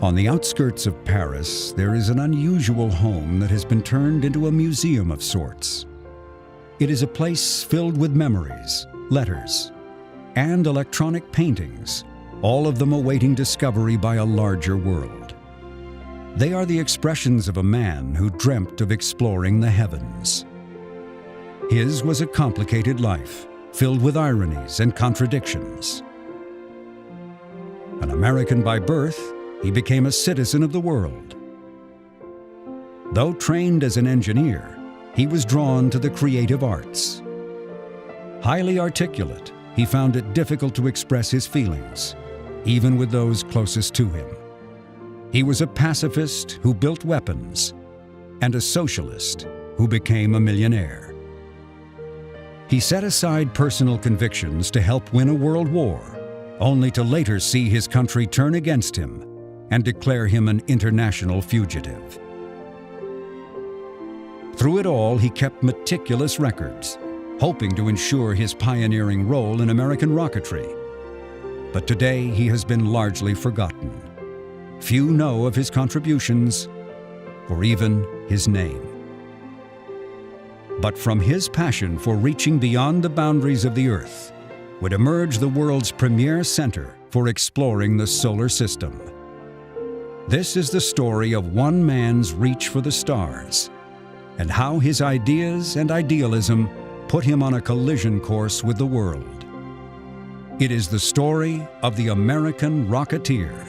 On the outskirts of Paris, there is an unusual home that has been turned into a museum of sorts. It is a place filled with memories, letters, and electronic paintings, all of them awaiting discovery by a larger world. They are the expressions of a man who dreamt of exploring the heavens. His was a complicated life, filled with ironies and contradictions. An American by birth, he became a citizen of the world. Though trained as an engineer, he was drawn to the creative arts. Highly articulate, he found it difficult to express his feelings, even with those closest to him. He was a pacifist who built weapons, and a socialist who became a millionaire. He set aside personal convictions to help win a world war, only to later see his country turn against him and declare him an international fugitive. Through it all, he kept meticulous records, hoping to ensure his pioneering role in American rocketry. But today, he has been largely forgotten. Few know of his contributions, or even his name. But from his passion for reaching beyond the boundaries of the Earth would emerge the world's premier center for exploring the solar system. This is the story of one man's reach for the stars, and how his ideas and idealism put him on a collision course with the world. It is the story of the American Rocketeer.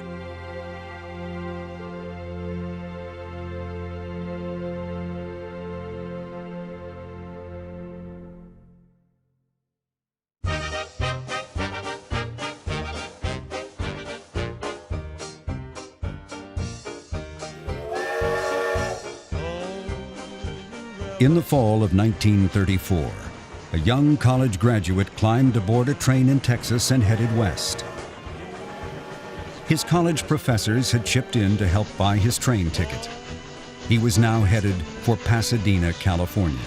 In the fall of 1934, a young college graduate climbed aboard a train in Texas and headed west. His college professors had chipped in to help buy his train ticket. He was now headed for Pasadena, California.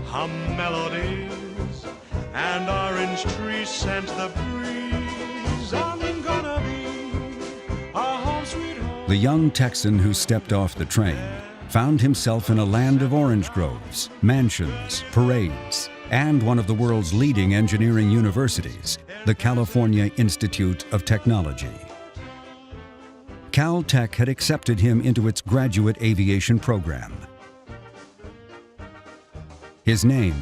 Hum melodies and orange trees scent the breeze. I'm gonna be a home sweet home. The young Texan who stepped off the train found himself in a land of orange groves, mansions, parades, and one of the world's leading engineering universities, the California Institute of Technology. Caltech had accepted him into its graduate aviation program. His name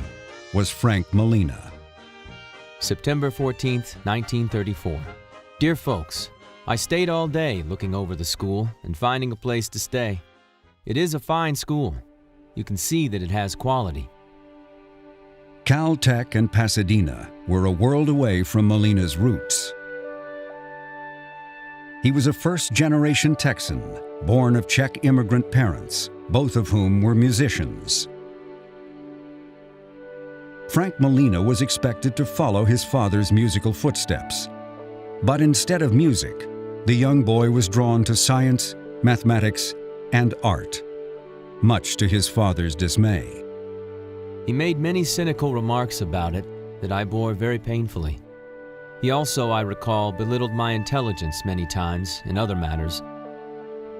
was Frank Malina. September 14th, 1934. Dear folks, I stayed all day looking over the school and finding a place to stay. It is a fine school. You can see that it has quality. Caltech and Pasadena were a world away from Malina's roots. He was a first-generation Texan, born of Czech immigrant parents, both of whom were musicians. Frank Malina was expected to follow his father's musical footsteps. But instead of music, the young boy was drawn to science, mathematics, and art, much to his father's dismay. He made many cynical remarks about it that I bore very painfully. He also, I recall, belittled my intelligence many times in other matters.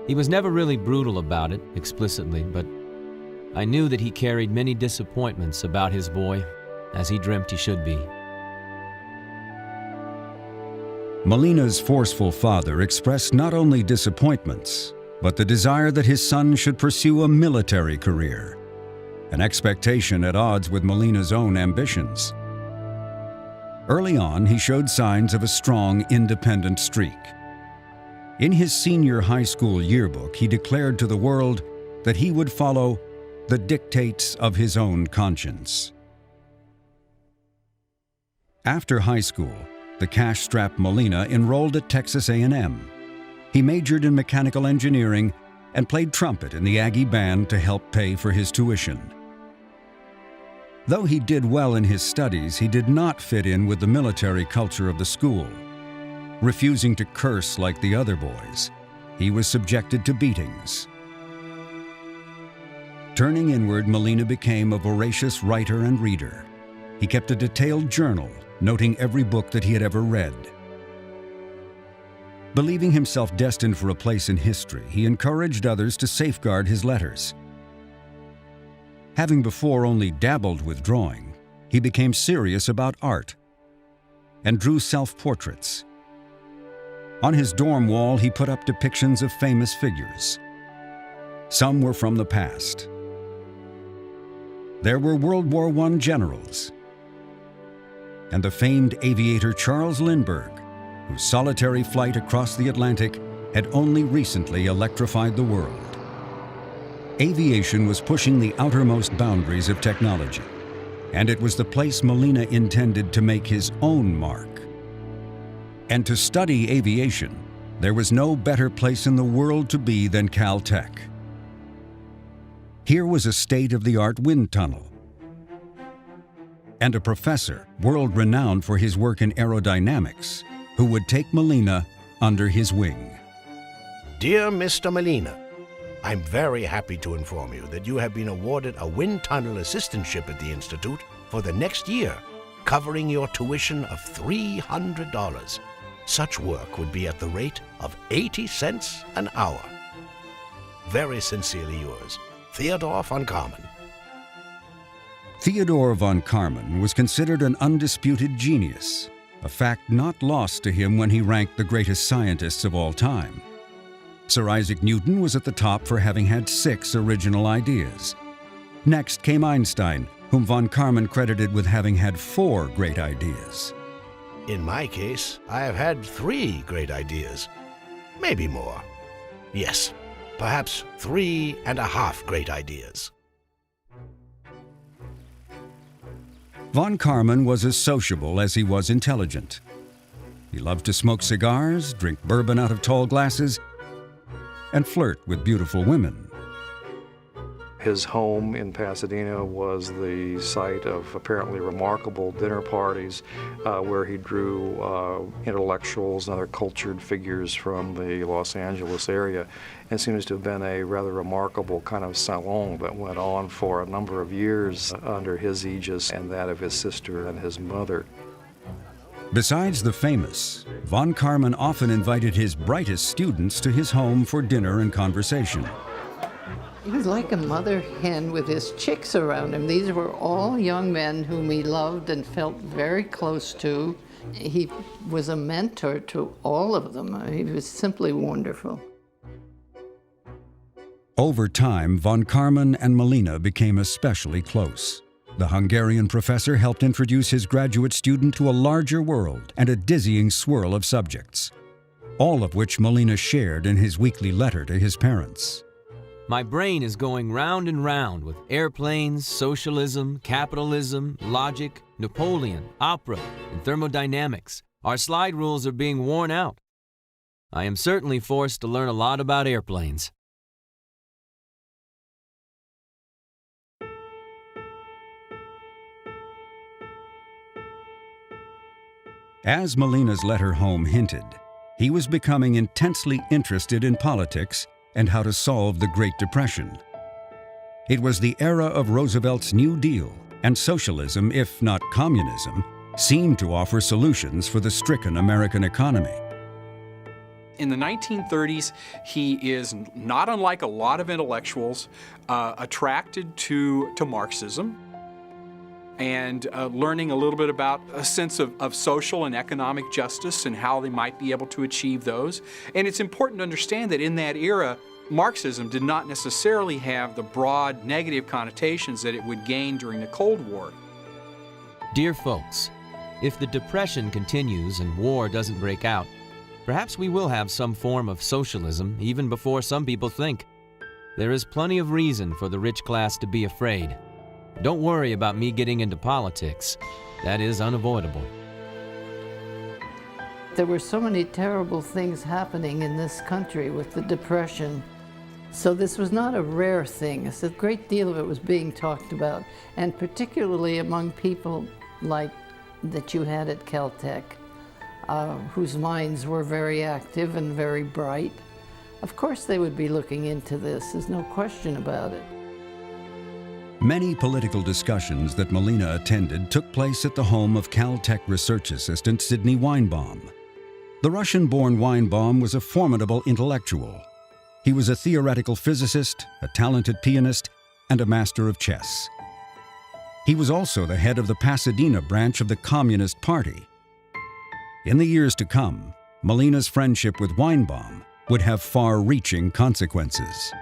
He was never really brutal about it, explicitly, but I knew that he carried many disappointments about his boy, as he dreamt he should be. Malina's forceful father expressed not only disappointments, but the desire that his son should pursue a military career, an expectation at odds with Malina's own ambitions. Early on, he showed signs of a strong, independent streak. In his senior high school yearbook, he declared to the world that he would follow the dictates of his own conscience. After high school, the cash-strapped Malina enrolled at Texas A&M. He majored in mechanical engineering and played trumpet in the Aggie band to help pay for his tuition. Though he did well in his studies, he did not fit in with the military culture of the school. Refusing to curse like the other boys, he was subjected to beatings. Turning inward, Malina became a voracious writer and reader. He kept a detailed journal, noting every book that he had ever read. Believing himself destined for a place in history, he encouraged others to safeguard his letters. Having before only dabbled with drawing, he became serious about art and drew self-portraits. On his dorm wall, he put up depictions of famous figures. Some were from the past. There were World War I generals and the famed aviator Charles Lindbergh, whose solitary flight across the Atlantic had only recently electrified the world. Aviation was pushing the outermost boundaries of technology, and it was the place Malina intended to make his own mark. And to study aviation, there was no better place in the world to be than Caltech. Here was a state-of-the-art wind tunnel, and a professor, world-renowned for his work in aerodynamics, who would take Malina under his wing. Dear Mr. Malina, I'm very happy to inform you that you have been awarded a wind tunnel assistantship at the Institute for the next year, covering your tuition of $300. Such work would be at the rate of 80 cents an hour. Very sincerely yours, Theodore von Karman. Theodore von Karman was considered an undisputed genius, a fact not lost to him when he ranked the greatest scientists of all time. Sir Isaac Newton was at the top for having had 6 original ideas. Next came Einstein, whom von Karman credited with having had 4 great ideas. In my case, I have had 3 great ideas. Maybe more. Yes, perhaps 3.5 great ideas. Von Karman was as sociable as he was intelligent. He loved to smoke cigars, drink bourbon out of tall glasses, and flirt with beautiful women. His home in Pasadena was the site of apparently remarkable dinner parties where he drew intellectuals and other cultured figures from the Los Angeles area. It seems to have been a rather remarkable kind of salon that went on for a number of years under his aegis and that of his sister and his mother. Besides the famous, von Karman often invited his brightest students to his home for dinner and conversation. He was like a mother hen with his chicks around him. These were all young men whom he loved and felt very close to. He was a mentor to all of them. He was simply wonderful. Over time, von Karman and Malina became especially close. The Hungarian professor helped introduce his graduate student to a larger world and a dizzying swirl of subjects, all of which Malina shared in his weekly letter to his parents. My brain is going round and round with airplanes, socialism, capitalism, logic, Napoleon, opera, and thermodynamics. Our slide rules are being worn out. I am certainly forced to learn a lot about airplanes. As Malina's letter home hinted, he was becoming intensely interested in politics and how to solve the Great Depression. It was the era of Roosevelt's New Deal, and socialism, if not communism, seemed to offer solutions for the stricken American economy. In the 1930s, he is not unlike a lot of intellectuals, attracted to Marxism and learning a little bit about a sense of social and economic justice and how they might be able to achieve those. And it's important to understand that in that era, Marxism did not necessarily have the broad negative connotations that it would gain during the Cold War. Dear folks, if the Depression continues and war doesn't break out, perhaps we will have some form of socialism even before some people think. There is plenty of reason for the rich class to be afraid. Don't worry about me getting into politics. That is unavoidable. There were so many terrible things happening in this country with the Depression. So this was not a rare thing. It's a great deal of it was being talked about, and particularly among people like that you had at Caltech, whose minds were very active and very bright. Of course they would be looking into this, there's no question about it. Many political discussions that Malina attended took place at the home of Caltech research assistant Sidney Weinbaum. The Russian-born Weinbaum was a formidable intellectual. He was a theoretical physicist, a talented pianist, and a master of chess. He was also the head of the Pasadena branch of the Communist Party. In the years to come, Malina's friendship with Weinbaum would have far-reaching consequences.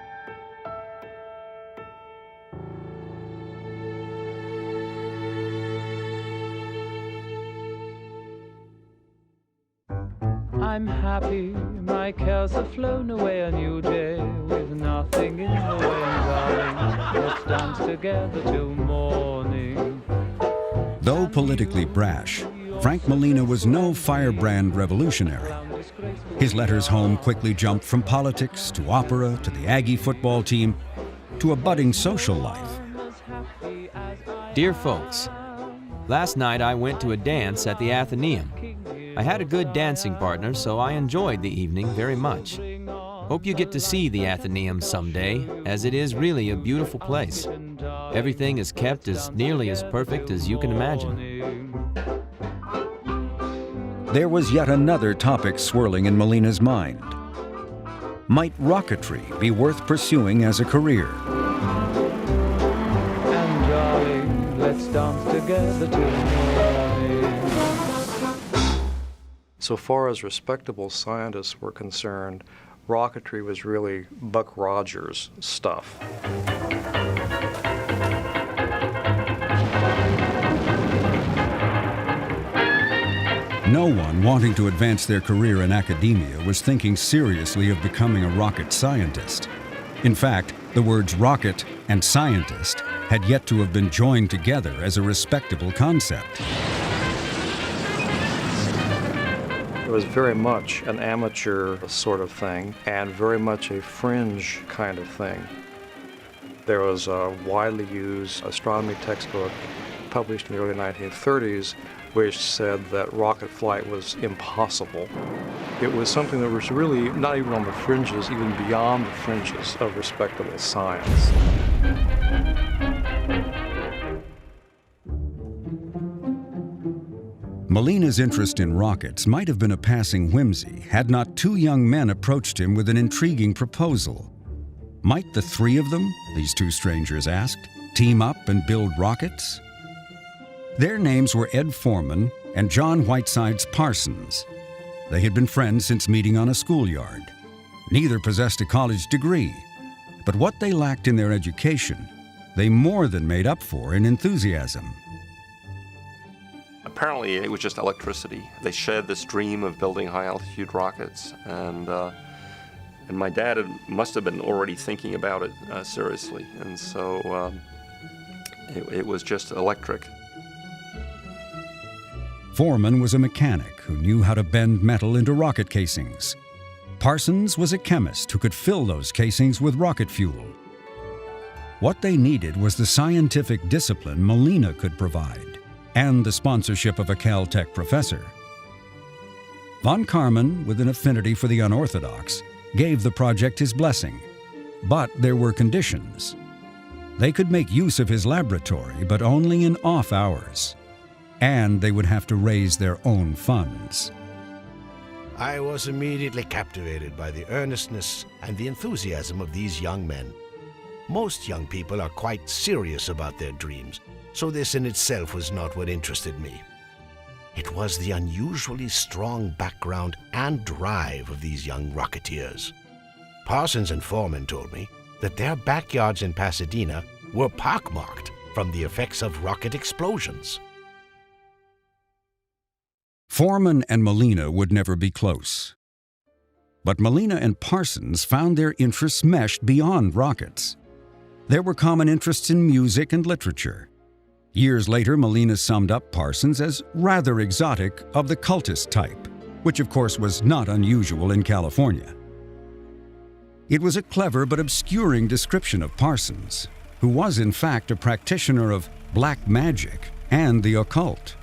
I'm happy, my cares have flown away, a new day with nothing in the way, darling. Let's dance together till morning. Though politically brash, Frank Malina was no firebrand revolutionary. His letters home quickly jumped from politics to opera to the Aggie football team to a budding social life. Dear folks, last night I went to a dance at the Athenaeum. I had a good dancing partner, so I enjoyed the evening very much. Hope you get to see the Athenaeum someday, as it is really a beautiful place. Everything is kept as nearly as perfect as you can imagine. There was yet another topic swirling in Malina's mind. Might rocketry be worth pursuing as a career? And darling, let's dance together till morning. So far as respectable scientists were concerned, rocketry was really Buck Rogers' stuff. No one wanting to advance their career in academia was thinking seriously of becoming a rocket scientist. In fact, the words rocket and scientist had yet to have been joined together as a respectable concept. It was very much an amateur sort of thing and very much a fringe kind of thing. There was a widely used astronomy textbook published in the early 1930s which said that rocket flight was impossible. It was something that was really not even on the fringes, even beyond the fringes of respectable science. Malina's interest in rockets might have been a passing whimsy had not two young men approached him with an intriguing proposal. Might the three of them, these two strangers asked, team up and build rockets? Their names were Ed Foreman and John Whitesides Parsons. They had been friends since meeting on a schoolyard. Neither possessed a college degree, but what they lacked in their education, they more than made up for in enthusiasm. Apparently, it was just electricity. They shared this dream of building high-altitude rockets, and my dad must have been already thinking about it seriously, and so it was just electric. Foreman was a mechanic who knew how to bend metal into rocket casings. Parsons was a chemist who could fill those casings with rocket fuel. What they needed was the scientific discipline Malina could provide, and the sponsorship of a Caltech professor. Von Karman, with an affinity for the unorthodox, gave the project his blessing, but there were conditions. They could make use of his laboratory, but only in off hours, and they would have to raise their own funds. I was immediately captivated by the earnestness and the enthusiasm of these young men. Most young people are quite serious about their dreams, so this in itself was not what interested me. It was the unusually strong background and drive of these young rocketeers. Parsons and Foreman told me that their backyards in Pasadena were pockmarked from the effects of rocket explosions. Foreman and Malina would never be close. But Malina and Parsons found their interests meshed beyond rockets. There were common interests in music and literature. Years later, Malina summed up Parsons as rather exotic, of the cultist type, which of course was not unusual in California. It was a clever but obscuring description of Parsons, who was in fact a practitioner of black magic and the occult.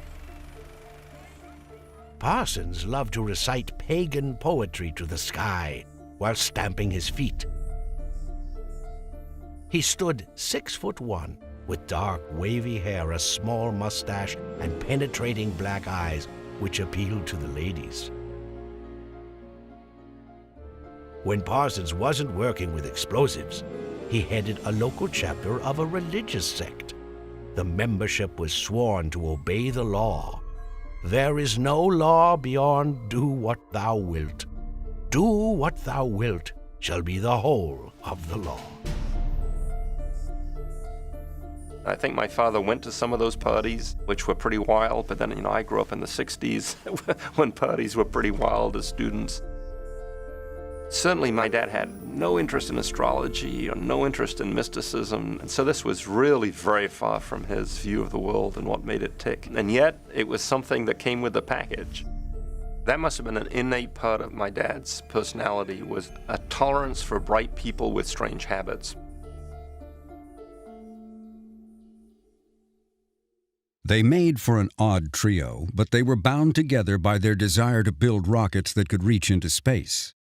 Parsons loved to recite pagan poetry to the sky, while stamping his feet. He stood 6'1", with dark, wavy hair, a small mustache, and penetrating black eyes, which appealed to the ladies. When Parsons wasn't working with explosives, he headed a local chapter of a religious sect. The membership was sworn to obey the law. There is no law beyond do what thou wilt. Do what thou wilt shall be the whole of the law. I think my father went to some of those parties, which were pretty wild, but then, I grew up in the 60s when parties were pretty wild as students. Certainly my dad had no interest in astrology or no interest in mysticism, and so this was really very far from his view of the world and what made it tick. And yet, it was something that came with the package. That must have been an innate part of my dad's personality, was a tolerance for bright people with strange habits. They made for an odd trio, but they were bound together by their desire to build rockets that could reach into space.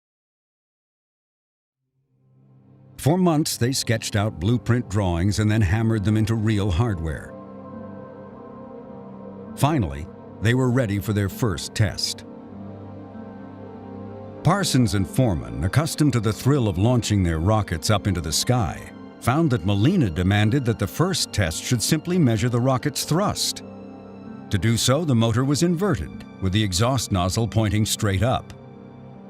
For months, they sketched out blueprint drawings and then hammered them into real hardware. Finally, they were ready for their first test. Parsons and Foreman, accustomed to the thrill of launching their rockets up into the sky, found that Malina demanded that the first test should simply measure the rocket's thrust. To do so, the motor was inverted, with the exhaust nozzle pointing straight up.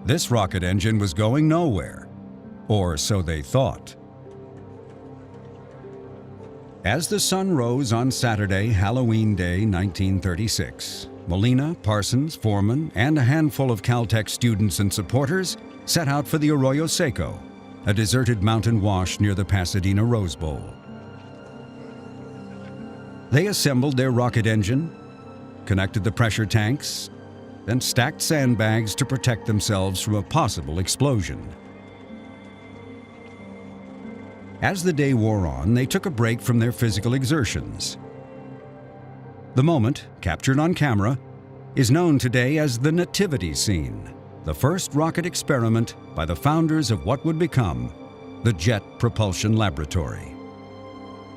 This rocket engine was going nowhere, or so they thought. As the sun rose on Saturday, Halloween Day, 1936, Malina, Parsons, Foreman, and a handful of Caltech students and supporters set out for the Arroyo Seco, a deserted mountain wash near the Pasadena Rose Bowl. They assembled their rocket engine, connected the pressure tanks, and stacked sandbags to protect themselves from a possible explosion. As the day wore on, they took a break from their physical exertions. The moment, captured on camera, is known today as the Nativity Scene, the first rocket experiment by the founders of what would become the Jet Propulsion Laboratory.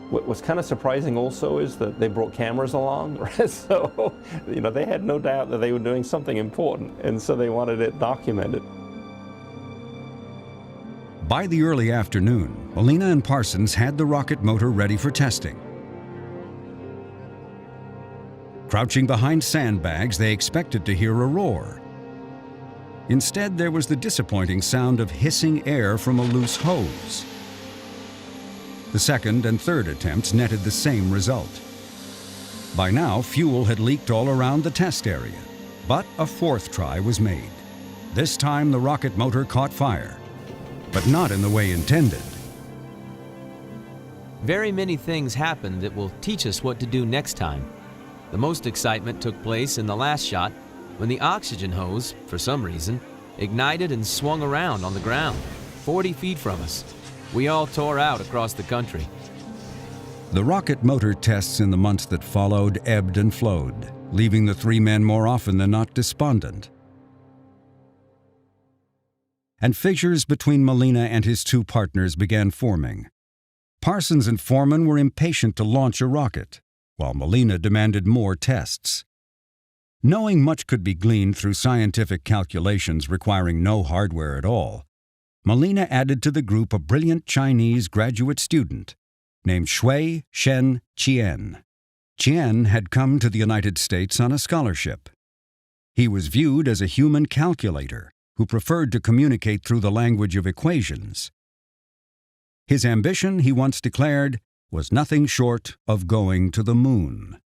What was kind of surprising also is that they brought cameras along, right? So, they had no doubt that they were doing something important, and so they wanted it documented. By the early afternoon, Malina and Parsons had the rocket motor ready for testing. Crouching behind sandbags, they expected to hear a roar. Instead, there was the disappointing sound of hissing air from a loose hose. The second and third attempts netted the same result. By now, fuel had leaked all around the test area, but a fourth try was made. This time, the rocket motor caught fire, but not in the way intended. Very many things happened that will teach us what to do next time. The most excitement took place in the last shot, when the oxygen hose, for some reason, ignited and swung around on the ground, 40 feet from us. We all tore out across the country. The rocket motor tests in the months that followed ebbed and flowed, leaving the three men more often than not despondent. And fissures between Malina and his two partners began forming. Parsons and Foreman were impatient to launch a rocket, while Malina demanded more tests. Knowing much could be gleaned through scientific calculations requiring no hardware at all, Malina added to the group a brilliant Chinese graduate student named Shui Shen Qian. Qian had come to the United States on a scholarship. He was viewed as a human calculator who preferred to communicate through the language of equations. His ambition, he once declared, was nothing short of going to the moon.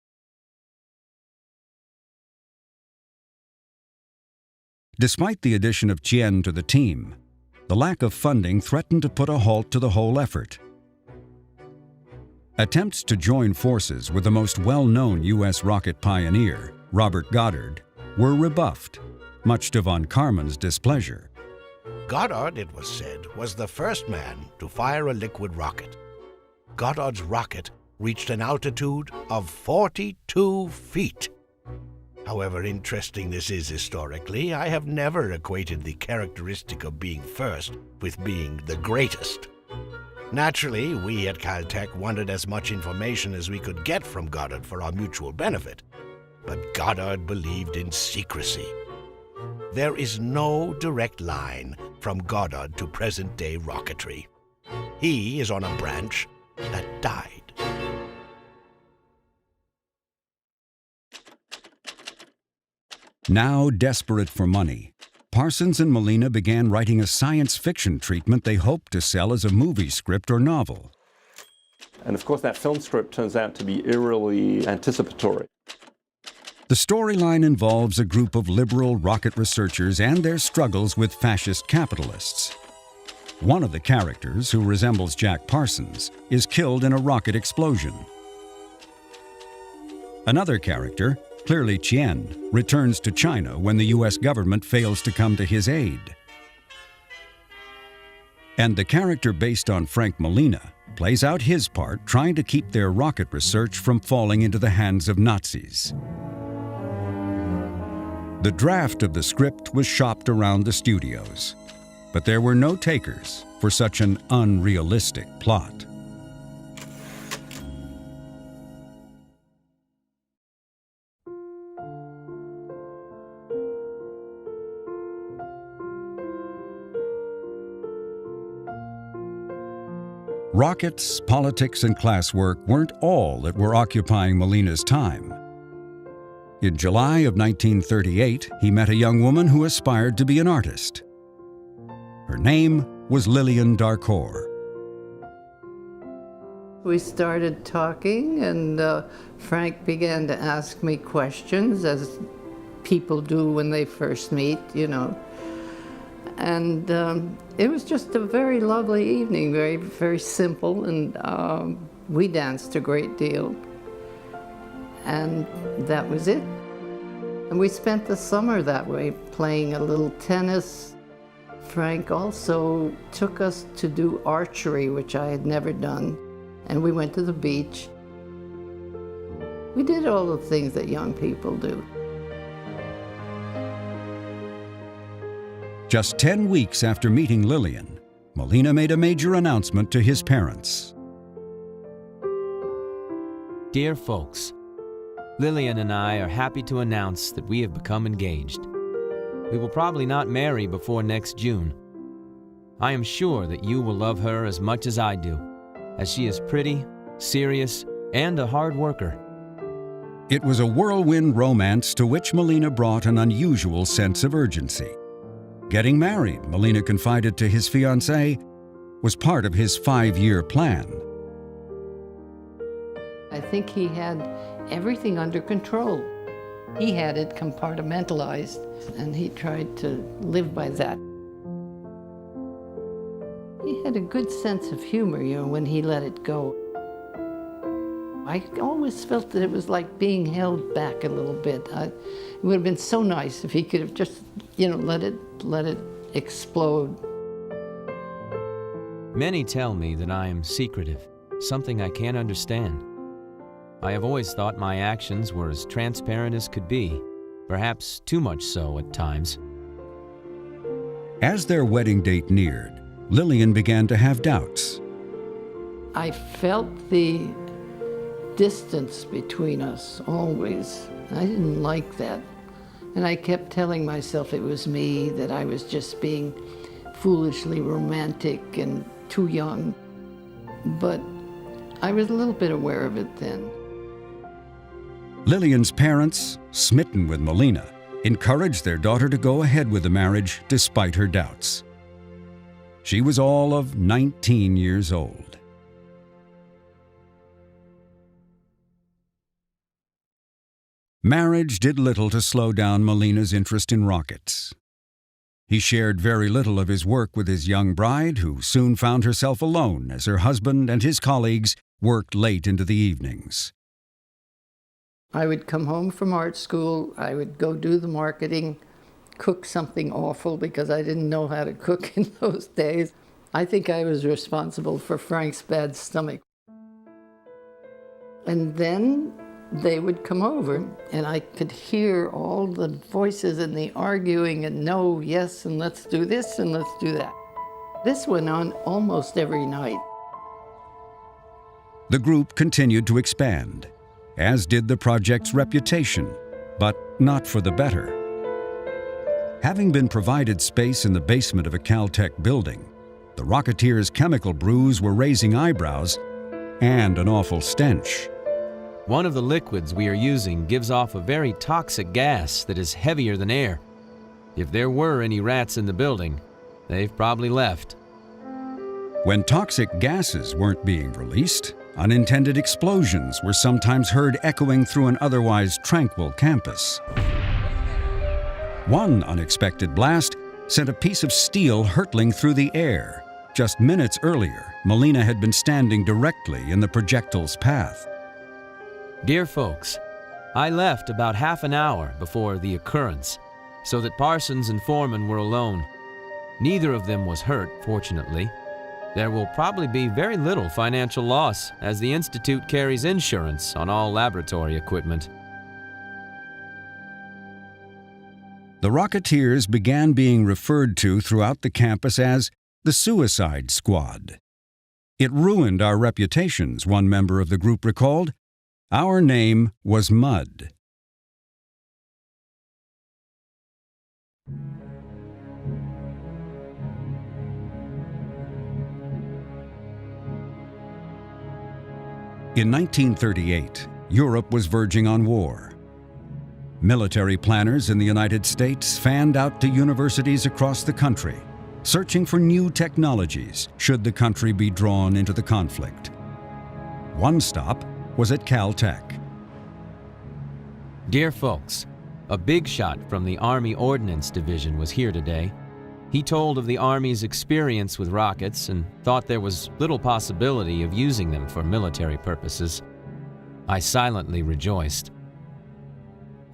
Despite the addition of Qian to the team, the lack of funding threatened to put a halt to the whole effort. Attempts to join forces with the most well-known U.S. rocket pioneer, Robert Goddard, were rebuffed, much to von Karman's displeasure. Goddard, it was said, was the first man to fire a liquid rocket. Goddard's rocket reached an altitude of 42 feet. However interesting this is historically, I have never equated the characteristic of being first with being the greatest. Naturally, we at Caltech wanted as much information as we could get from Goddard for our mutual benefit. But Goddard believed in secrecy. There is no direct line from Goddard to present-day rocketry. He is on a branch that died. Now desperate for money, Parsons and Malina began writing a science fiction treatment they hoped to sell as a movie script or novel. And of course, that film script turns out to be eerily anticipatory. The storyline involves a group of liberal rocket researchers and their struggles with fascist capitalists. One of the characters, who resembles Jack Parsons, is killed in a rocket explosion. Another character, clearly Chien, returns to China when the U.S. government fails to come to his aid. And the character based on Frank Malina plays out his part trying to keep their rocket research from falling into the hands of Nazis. The draft of the script was shopped around the studios, but there were no takers for such an unrealistic plot. Rockets, politics, and classwork weren't all that were occupying Malina's time. In July of 1938, he met a young woman who aspired to be an artist. Her name was Lillian Darcour. We started talking, and Frank began to ask me questions, as people do when they first meet, you know. And it was just a very lovely evening, very, very simple, and we danced a great deal. And that was it. And we spent the summer that way, playing a little tennis. Frank also took us to do archery, which I had never done. And we went to the beach. We did all the things that young people do. Just 10 weeks after meeting Lillian, Malina made a major announcement to his parents. Dear folks, Lillian and I are happy to announce that we have become engaged. We will probably not marry before next June. I am sure that you will love her as much as I do, as she is pretty, serious, and a hard worker. It was a whirlwind romance to which Malina brought an unusual sense of urgency. Getting married, Malina confided to his fiancée, was part of his 5-year plan. I think he had everything under control. He had it compartmentalized, and he tried to live by that. He had a good sense of humor, you know, when he let it go. I always felt that it was like being held back a little bit. It would have been so nice if he could have just, you know, let it explode. Many tell me that I am secretive, something I can't understand. I have always thought my actions were as transparent as could be, perhaps too much so at times. As their wedding date neared, Lillian began to have doubts. I felt the distance between us always. I didn't like that. And I kept telling myself it was me, that I was just being foolishly romantic and too young. But I was a little bit aware of it then. Lillian's parents, smitten with Malina, encouraged their daughter to go ahead with the marriage despite her doubts. She was all of 19 years old. Marriage did little to slow down Malina's interest in rockets. He shared very little of his work with his young bride, who soon found herself alone as her husband and his colleagues worked late into the evenings. I would come home from art school, I would go do the marketing, cook something awful because I didn't know how to cook in those days. I think I was responsible for Frank's bad stomach. And then they would come over, and I could hear all the voices and the arguing and no, yes, and let's do this and let's do that. This went on almost every night. The group continued to expand, as did the project's reputation, but not for the better. Having been provided space in the basement of a Caltech building, the Rocketeer's chemical brews were raising eyebrows and an awful stench. One of the liquids we are using gives off a very toxic gas that is heavier than air. If there were any rats in the building, they've probably left. When toxic gases weren't being released, unintended explosions were sometimes heard echoing through an otherwise tranquil campus. One unexpected blast sent a piece of steel hurtling through the air. Just minutes earlier, Malina had been standing directly in the projectile's path. Dear folks, I left about half an hour before the occurrence, so that Parsons and Foreman were alone. Neither of them was hurt, fortunately. There will probably be very little financial loss, as the Institute carries insurance on all laboratory equipment. The Rocketeers began being referred to throughout the campus as the Suicide Squad. It ruined our reputations, one member of the group recalled. Our name was Mud. In 1938, Europe was verging on war. Military planners in the United States fanned out to universities across the country, searching for new technologies should the country be drawn into the conflict. One stop was at Caltech. Dear folks, a big shot from the Army Ordnance Division was here today. He told of the Army's experience with rockets and thought there was little possibility of using them for military purposes. I silently rejoiced.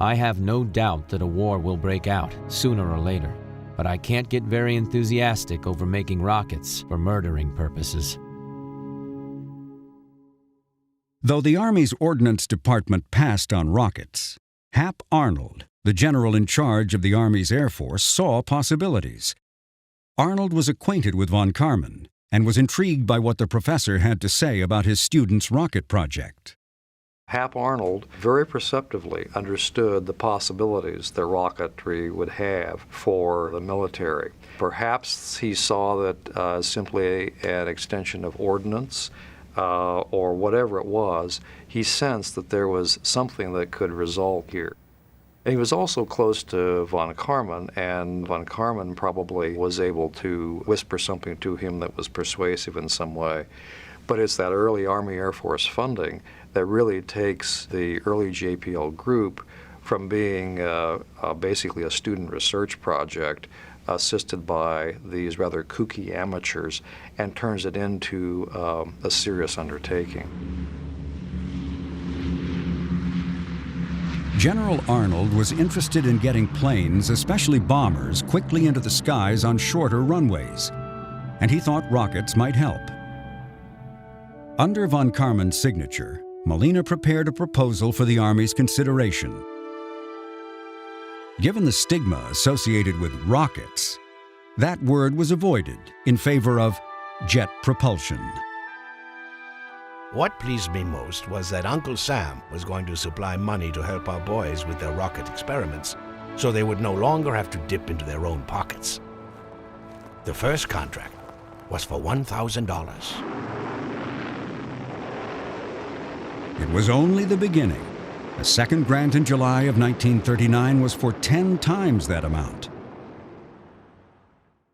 I have no doubt that a war will break out sooner or later, but I can't get very enthusiastic over making rockets for murdering purposes. Though the Army's Ordnance Department passed on rockets, Hap Arnold, the general in charge of the Army's Air Force, saw possibilities. Arnold was acquainted with von Karman and was intrigued by what the professor had to say about his student's rocket project. Hap Arnold very perceptively understood the possibilities that rocketry would have for the military. Perhaps he saw that simply an extension of ordnance or whatever it was, he sensed that there was something that could result here. And he was also close to von Karman, and von Karman probably was able to whisper something to him that was persuasive in some way. But it's that early Army Air Force funding that really takes the early JPL group from being basically a student research project assisted by these rather kooky amateurs and turns it into a serious undertaking. General Arnold was interested in getting planes, especially bombers, quickly into the skies on shorter runways, and he thought rockets might help. Under von Karman's signature, Malina prepared a proposal for the Army's consideration. Given the stigma associated with rockets, that word was avoided in favor of jet propulsion. What pleased me most was that Uncle Sam was going to supply money to help our boys with their rocket experiments, so they would no longer have to dip into their own pockets. The first contract was for $1,000. It was only the beginning. A second grant in July of 1939 was for 10 times that amount.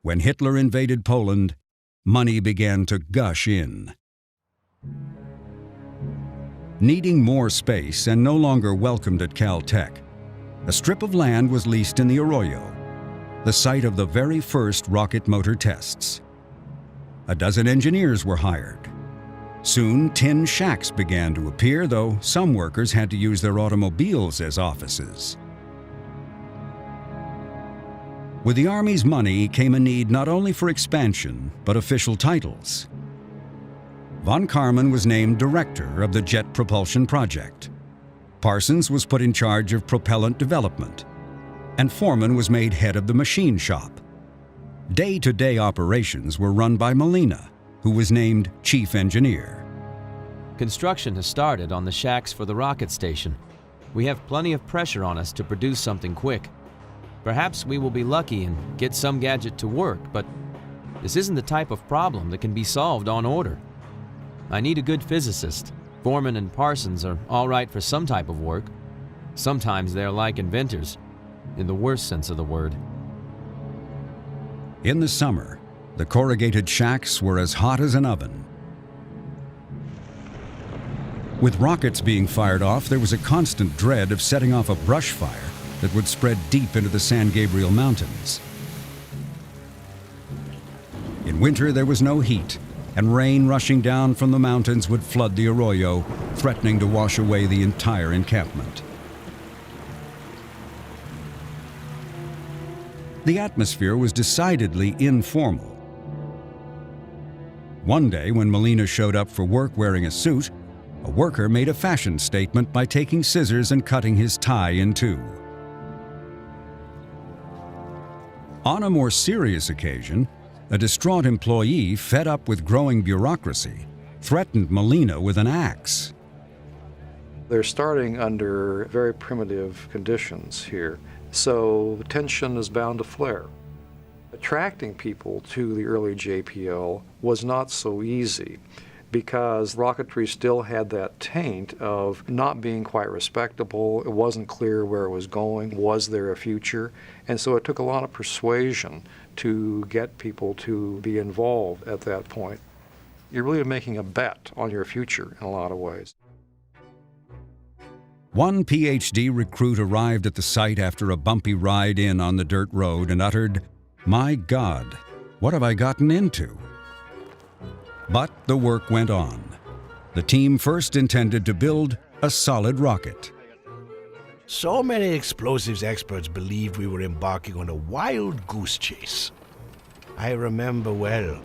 When Hitler invaded Poland, money began to gush in. Needing more space and no longer welcomed at Caltech, a strip of land was leased in the Arroyo, the site of the very first rocket motor tests. A dozen engineers were hired. Soon, tin shacks began to appear, though some workers had to use their automobiles as offices. With the Army's money came a need not only for expansion, but official titles. Von Karman was named director of the Jet Propulsion Project. Parsons was put in charge of propellant development, and Foreman was made head of the machine shop. Day-to-day operations were run by Malina, who was named chief engineer. Construction has started on the shacks for the rocket station. We have plenty of pressure on us to produce something quick. Perhaps we will be lucky and get some gadget to work, but this isn't the type of problem that can be solved on order. I need a good physicist. Foreman and Parsons are all right for some type of work. Sometimes they're like inventors, in the worst sense of the word. In the summer, the corrugated shacks were as hot as an oven. With rockets being fired off, there was a constant dread of setting off a brush fire that would spread deep into the San Gabriel Mountains. In winter, there was no heat, and rain rushing down from the mountains would flood the arroyo, threatening to wash away the entire encampment. The atmosphere was decidedly informal. One day, when Malina showed up for work wearing a suit, a worker made a fashion statement by taking scissors and cutting his tie in two. On a more serious occasion, a distraught employee, fed up with growing bureaucracy, threatened Malina with an axe. They're starting under very primitive conditions here, so tension is bound to flare. Attracting people to the early JPL was not so easy because rocketry still had that taint of not being quite respectable. It wasn't clear where it was going. Was there a future? And so it took a lot of persuasion to get people to be involved at that point. You're really making a bet on your future in a lot of ways. One PhD recruit arrived at the site after a bumpy ride in on the dirt road and uttered, "My God, what have I gotten into?" But the work went on. The team first intended to build a solid rocket. So many explosives experts believed we were embarking on a wild goose chase. I remember well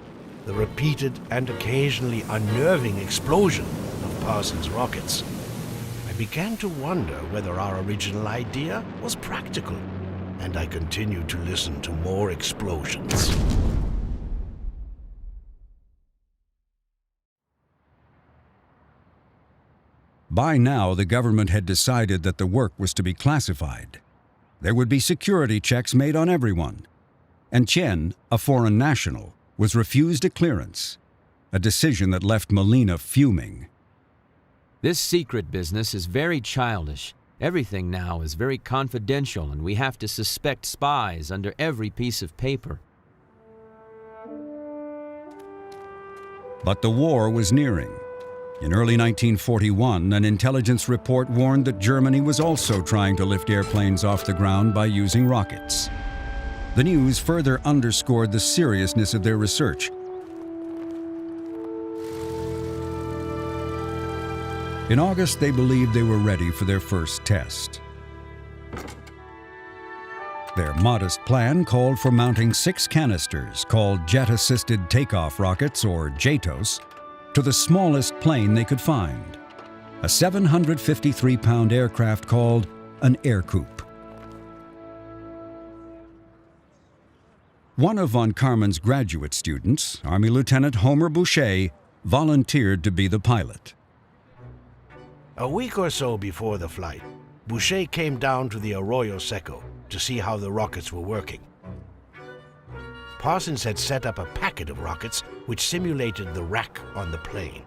the repeated and occasionally unnerving explosion of Parsons' rockets. I began to wonder whether our original idea was practical, and I continued to listen to more explosions. By now, the government had decided that the work was to be classified. There would be security checks made on everyone. And Chen, a foreign national, was refused a clearance, a decision that left Malina fuming. This secret business is very childish. Everything now is very confidential, and we have to suspect spies under every piece of paper. But the war was nearing. In early 1941, an intelligence report warned that Germany was also trying to lift airplanes off the ground by using rockets. The news further underscored the seriousness of their research. In August, they believed they were ready for their first test. Their modest plan called for mounting 6 canisters, called Jet-Assisted Takeoff Rockets, or JTOS, to the smallest plane they could find, a 753-pound aircraft called an air coupe. One of von Karman's graduate students, Army Lieutenant Homer Boucher, volunteered to be the pilot. A week or so before the flight, Boucher came down to the Arroyo Seco to see how the rockets were working. Parsons had set up a packet of rockets which simulated the rack on the plane.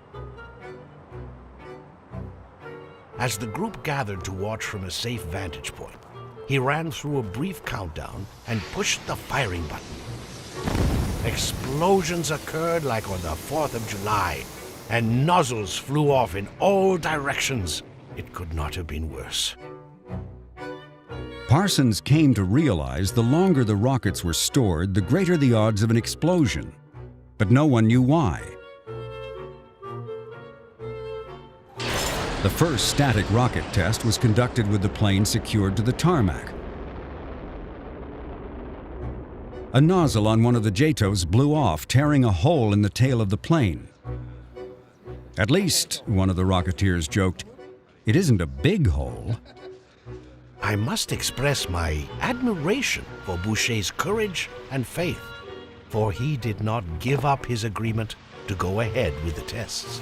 As the group gathered to watch from a safe vantage point, he ran through a brief countdown and pushed the firing button. Explosions occurred like on the 4th of July, and nozzles flew off in all directions. It could not have been worse. Parsons came to realize the longer the rockets were stored, the greater the odds of an explosion. But no one knew why. The first static rocket test was conducted with the plane secured to the tarmac. A nozzle on one of the JTOS blew off, tearing a hole in the tail of the plane. At least, one of the Rocketeers joked, It isn't a big hole. I must express my admiration for Boucher's courage and faith, for he did not give up his agreement to go ahead with the tests.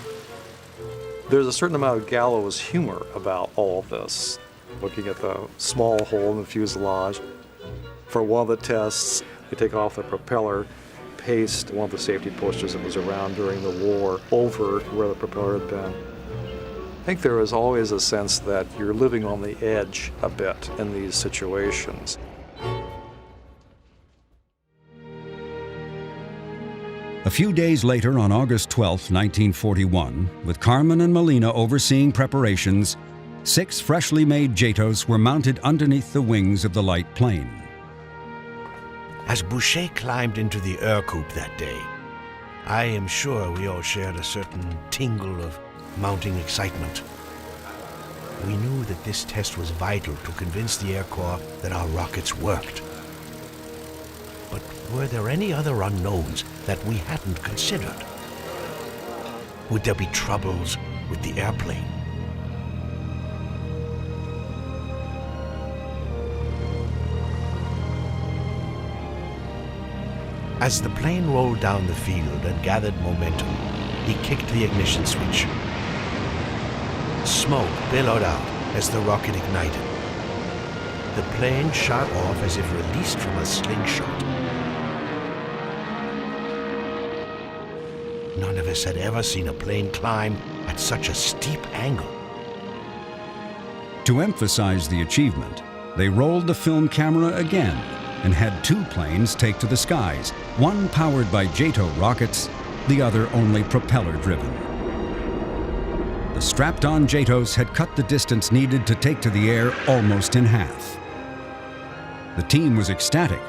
There's a certain amount of gallows humor about all of this. Looking at the small hole in the fuselage. For one of the tests, they take off the propeller, paste one of the safety pushes that was around during the war over where the propeller had been. I think there is always a sense that you're living on the edge a bit in these situations. A few days later, on August 12, 1941, with Carmen and Malina overseeing preparations, 6 freshly made JATOs were mounted underneath the wings of the light plane. As Boucher climbed into the air coupe that day, I am sure we all shared a certain tingle of mounting excitement. We knew that this test was vital to convince the Air Corps that our rockets worked. But were there any other unknowns that we hadn't considered? Would there be troubles with the airplane? As the plane rolled down the field and gathered momentum, he kicked the ignition switch. Smoke billowed out as the rocket ignited. The plane shot off as if released from a slingshot. None of us had ever seen a plane climb at such a steep angle. To emphasize the achievement, they rolled the film camera again and had 2 planes take to the skies, one powered by JATO rockets, the other only propeller-driven. The strapped-on JATOs had cut the distance needed to take to the air almost in half. The team was ecstatic,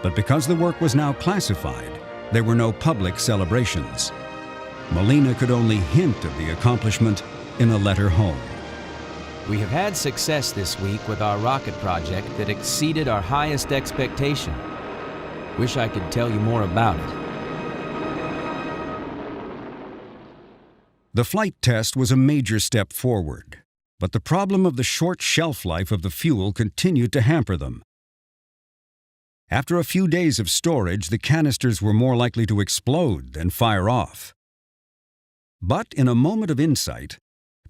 but because the work was now classified, there were no public celebrations. Malina could only hint of the accomplishment in a letter home. We have had success this week with our rocket project that exceeded our highest expectation. Wish I could tell you more about it. The flight test was a major step forward, but the problem of the short shelf life of the fuel continued to hamper them. After a few days of storage, the canisters were more likely to explode than fire off. But in a moment of insight,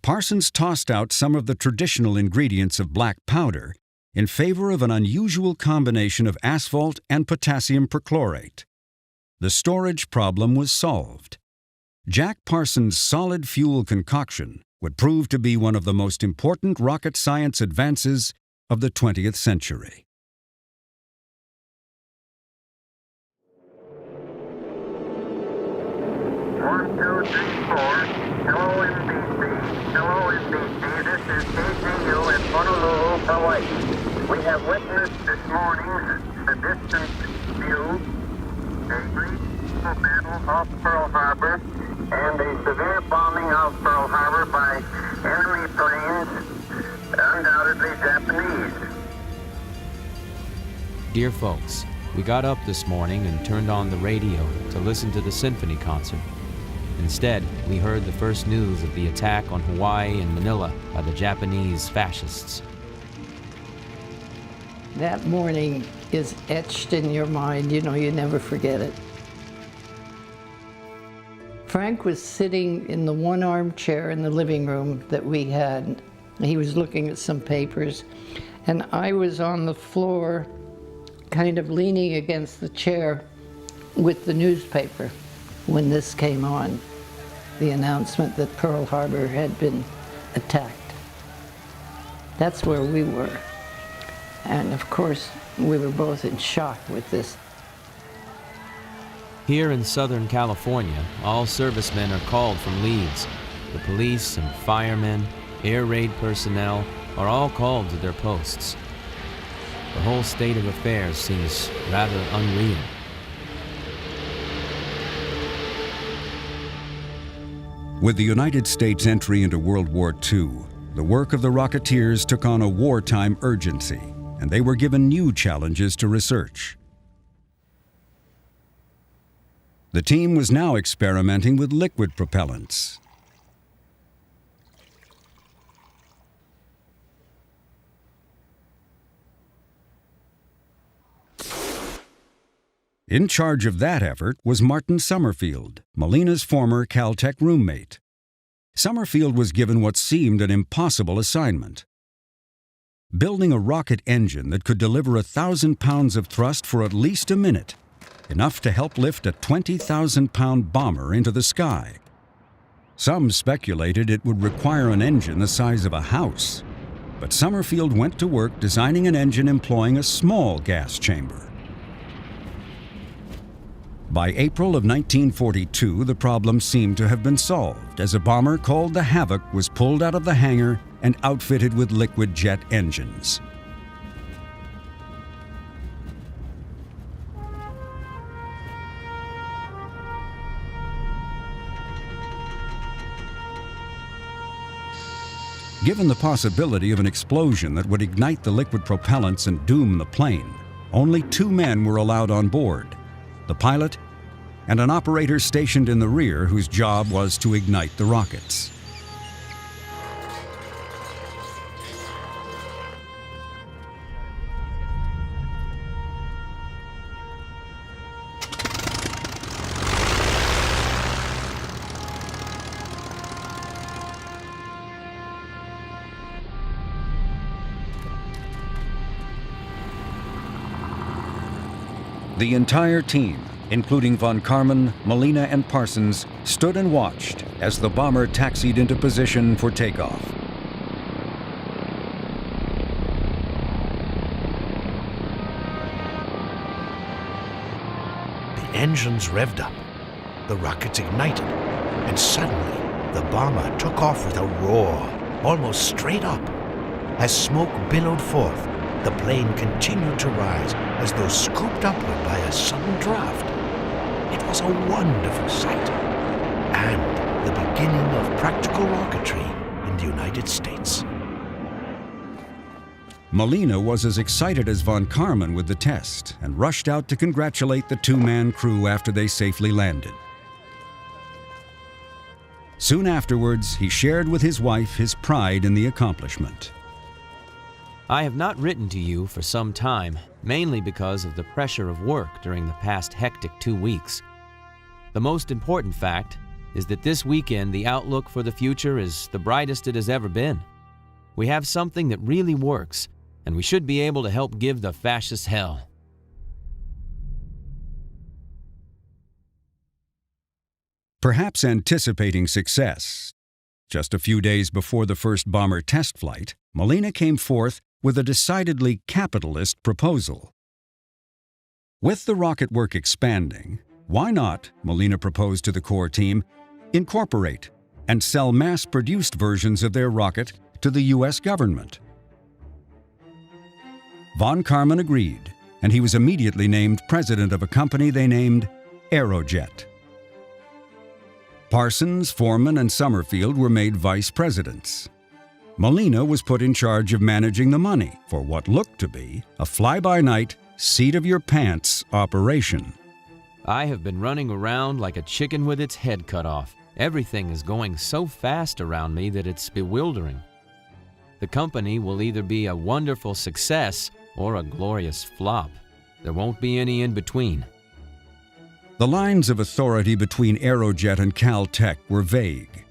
Parsons tossed out some of the traditional ingredients of black powder in favor of an unusual combination of asphalt and potassium perchlorate. The storage problem was solved. Jack Parsons' solid fuel concoction would prove to be one of the most important rocket science advances of the 20th century. One, two, three, 4. Hello, NBC. Hello, NBC. This is KGU in Honolulu, Hawaii. We have witnessed this morning the distant view, a brief battle off Pearl Harbor, and a severe bombing of Pearl Harbor by enemy planes, undoubtedly Japanese. Dear folks, we got up this morning and turned on the radio to listen to the symphony concert. Instead, we heard the first news of the attack on Hawaii and Manila by the Japanese fascists. That morning is etched in your mind, you never forget it. Frank was sitting in the one armchair in the living room that we had. He was looking at some papers, and I was on the floor, kind of leaning against the chair with the newspaper when this came on, the announcement that Pearl Harbor had been attacked. That's where we were. And of course, we were both in shock with this. Here in Southern California, all servicemen are called from leads. The police and firemen, air raid personnel are all called to their posts. The whole state of affairs seems rather unreal. With the United States' entry into World War II, the work of the Rocketeers took on a wartime urgency, and they were given new challenges to research. The team was now experimenting with liquid propellants. In charge of that effort was Martin Summerfield, Malina's former Caltech roommate. Summerfield was given what seemed an impossible assignment: building a rocket engine that could deliver 1,000 pounds of thrust for at least a minute, enough to help lift a 20,000-pound bomber into the sky. Some speculated it would require an engine the size of a house, but Summerfield went to work designing an engine employing a small gas chamber. By April of 1942, the problem seemed to have been solved as a bomber called the Havoc was pulled out of the hangar and outfitted with liquid jet engines. Given the possibility of an explosion that would ignite the liquid propellants and doom the plane, only 2 men were allowed on board: the pilot and an operator stationed in the rear whose job was to ignite the rockets. The entire team, including von Karman, Malina, and Parsons, stood and watched as the bomber taxied into position for takeoff. The engines revved up, the rockets ignited, and suddenly the bomber took off with a roar, almost straight up. As smoke billowed forth, the plane continued to rise as though scooped upward by a sudden draft. It was a wonderful sight, and the beginning of practical rocketry in the United States. Malina was as excited as von Karman with the test and rushed out to congratulate the 2-man crew after they safely landed. Soon afterwards, he shared with his wife his pride in the accomplishment. I have not written to you for some time, mainly because of the pressure of work during the past hectic 2 weeks. The most important fact is that this weekend the outlook for the future is the brightest it has ever been. We have something that really works, and we should be able to help give the fascists hell. Perhaps anticipating success, just a few days before the first bomber test flight, Malina came forth with a decidedly capitalist proposal. With the rocket work expanding, why not, Malina proposed to the core team, incorporate and sell mass-produced versions of their rocket to the U.S. government? Von Karman agreed, and he was immediately named president of a company they named Aerojet. Parsons, Foreman, and Summerfield were made vice presidents. Malina was put in charge of managing the money for what looked to be a fly-by-night, seat-of-your-pants operation. I have been running around like a chicken with its head cut off. Everything is going so fast around me that it's bewildering. The company will either be a wonderful success or a glorious flop. There won't be any in between. The lines of authority between Aerojet and Caltech were vague,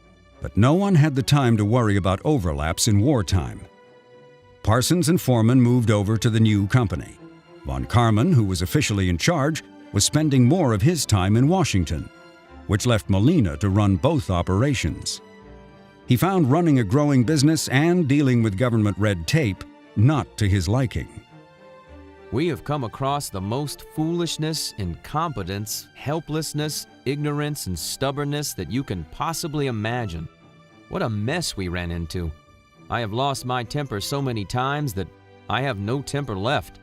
but no one had the time to worry about overlaps in wartime. Parsons and Foreman moved over to the new company. Von Karman, who was officially in charge, was spending more of his time in Washington, which left Malina to run both operations. He found running a growing business and dealing with government red tape not to his liking. We have come across the most foolishness, incompetence, helplessness, ignorance, and stubbornness that you can possibly imagine. What a mess we ran into. I have lost my temper so many times that I have no temper left.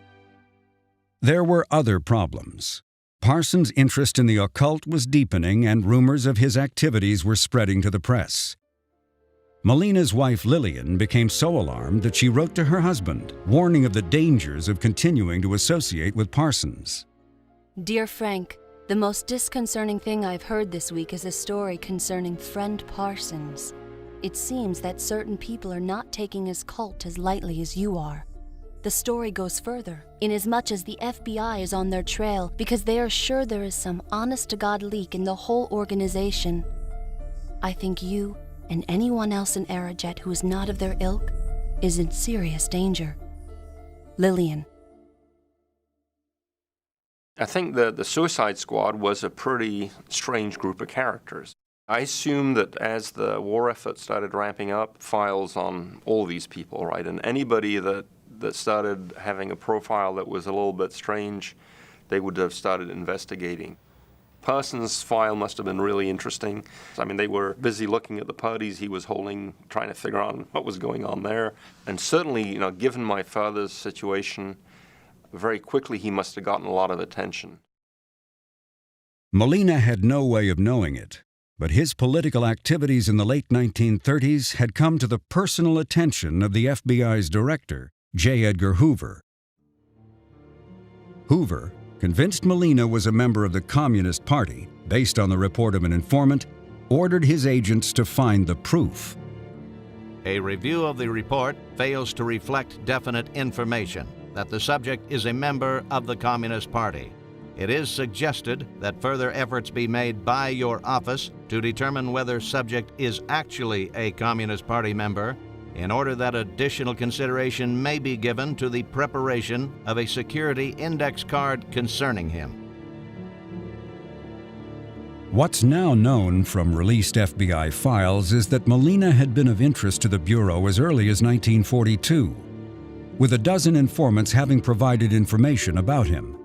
There were other problems. Parsons' interest in the occult was deepening, and rumors of his activities were spreading to the press. Malina's wife Lillian became so alarmed that she wrote to her husband, warning of the dangers of continuing to associate with Parsons. Dear Frank, the most disconcerting thing I've heard this week is a story concerning friend Parsons. It seems that certain people are not taking his cult as lightly as you are. The story goes further, inasmuch as the FBI is on their trail because they are sure there is some honest-to-God leak in the whole organization. I think you and anyone else in Aerojet who is not of their ilk is in serious danger. Lillian. I think the Suicide Squad was a pretty strange group of characters. I assume that as the war effort started ramping up, files on all these people, right? And anybody that started having a profile that was a little bit strange, they would have started investigating. Person's file must have been really interesting. I mean, they were busy looking at the parties he was holding, trying to figure out what was going on there. And certainly, given my father's situation, very quickly he must have gotten a lot of attention. Malina had no way of knowing it, but his political activities in the late 1930s had come to the personal attention of the FBI's director, J. Edgar Hoover. Hoover, convinced Malina was a member of the Communist Party, based on the report of an informant, ordered his agents to find the proof. A review of the report fails to reflect definite information that the subject is a member of the Communist Party. It is suggested that further efforts be made by your office to determine whether subject is actually a Communist Party member, in order that additional consideration may be given to the preparation of a security index card concerning him. What's now known from released FBI files is that Malina had been of interest to the Bureau as early as 1942, with a dozen informants having provided information about him.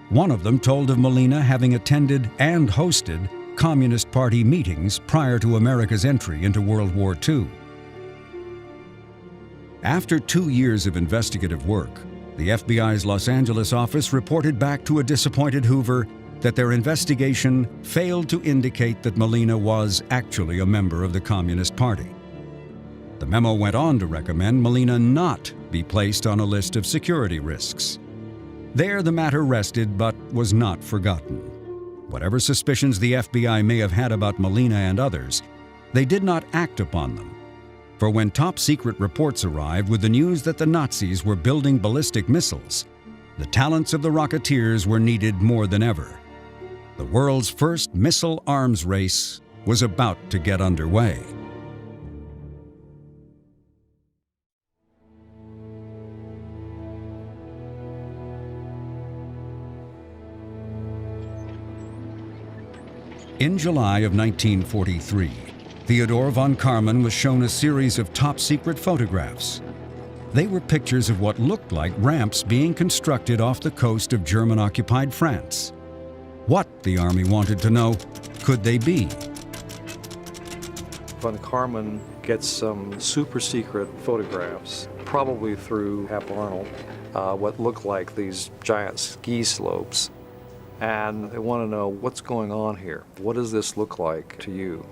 One of them told of Malina having attended and hosted Communist Party meetings prior to America's entry into World War II. After 2 years of investigative work, the FBI's Los Angeles office reported back to a disappointed Hoover that their investigation failed to indicate that Malina was actually a member of the Communist Party. The memo went on to recommend Malina not be placed on a list of security risks. There the matter rested, but was not forgotten. Whatever suspicions the FBI may have had about Malina and others, they did not act upon them. For when top-secret reports arrived with the news that the Nazis were building ballistic missiles, the talents of the Rocketeers were needed more than ever. The world's first missile arms race was about to get underway. In July of 1943, Theodore von Karman was shown a series of top-secret photographs. They were pictures of what looked like ramps being constructed off the coast of German-occupied France. What, the Army wanted to know, could they be? Von Karman gets some super-secret photographs, probably through Hap Arnold, what look like these giant ski slopes. And they want to know what's going on here. What does this look like to you?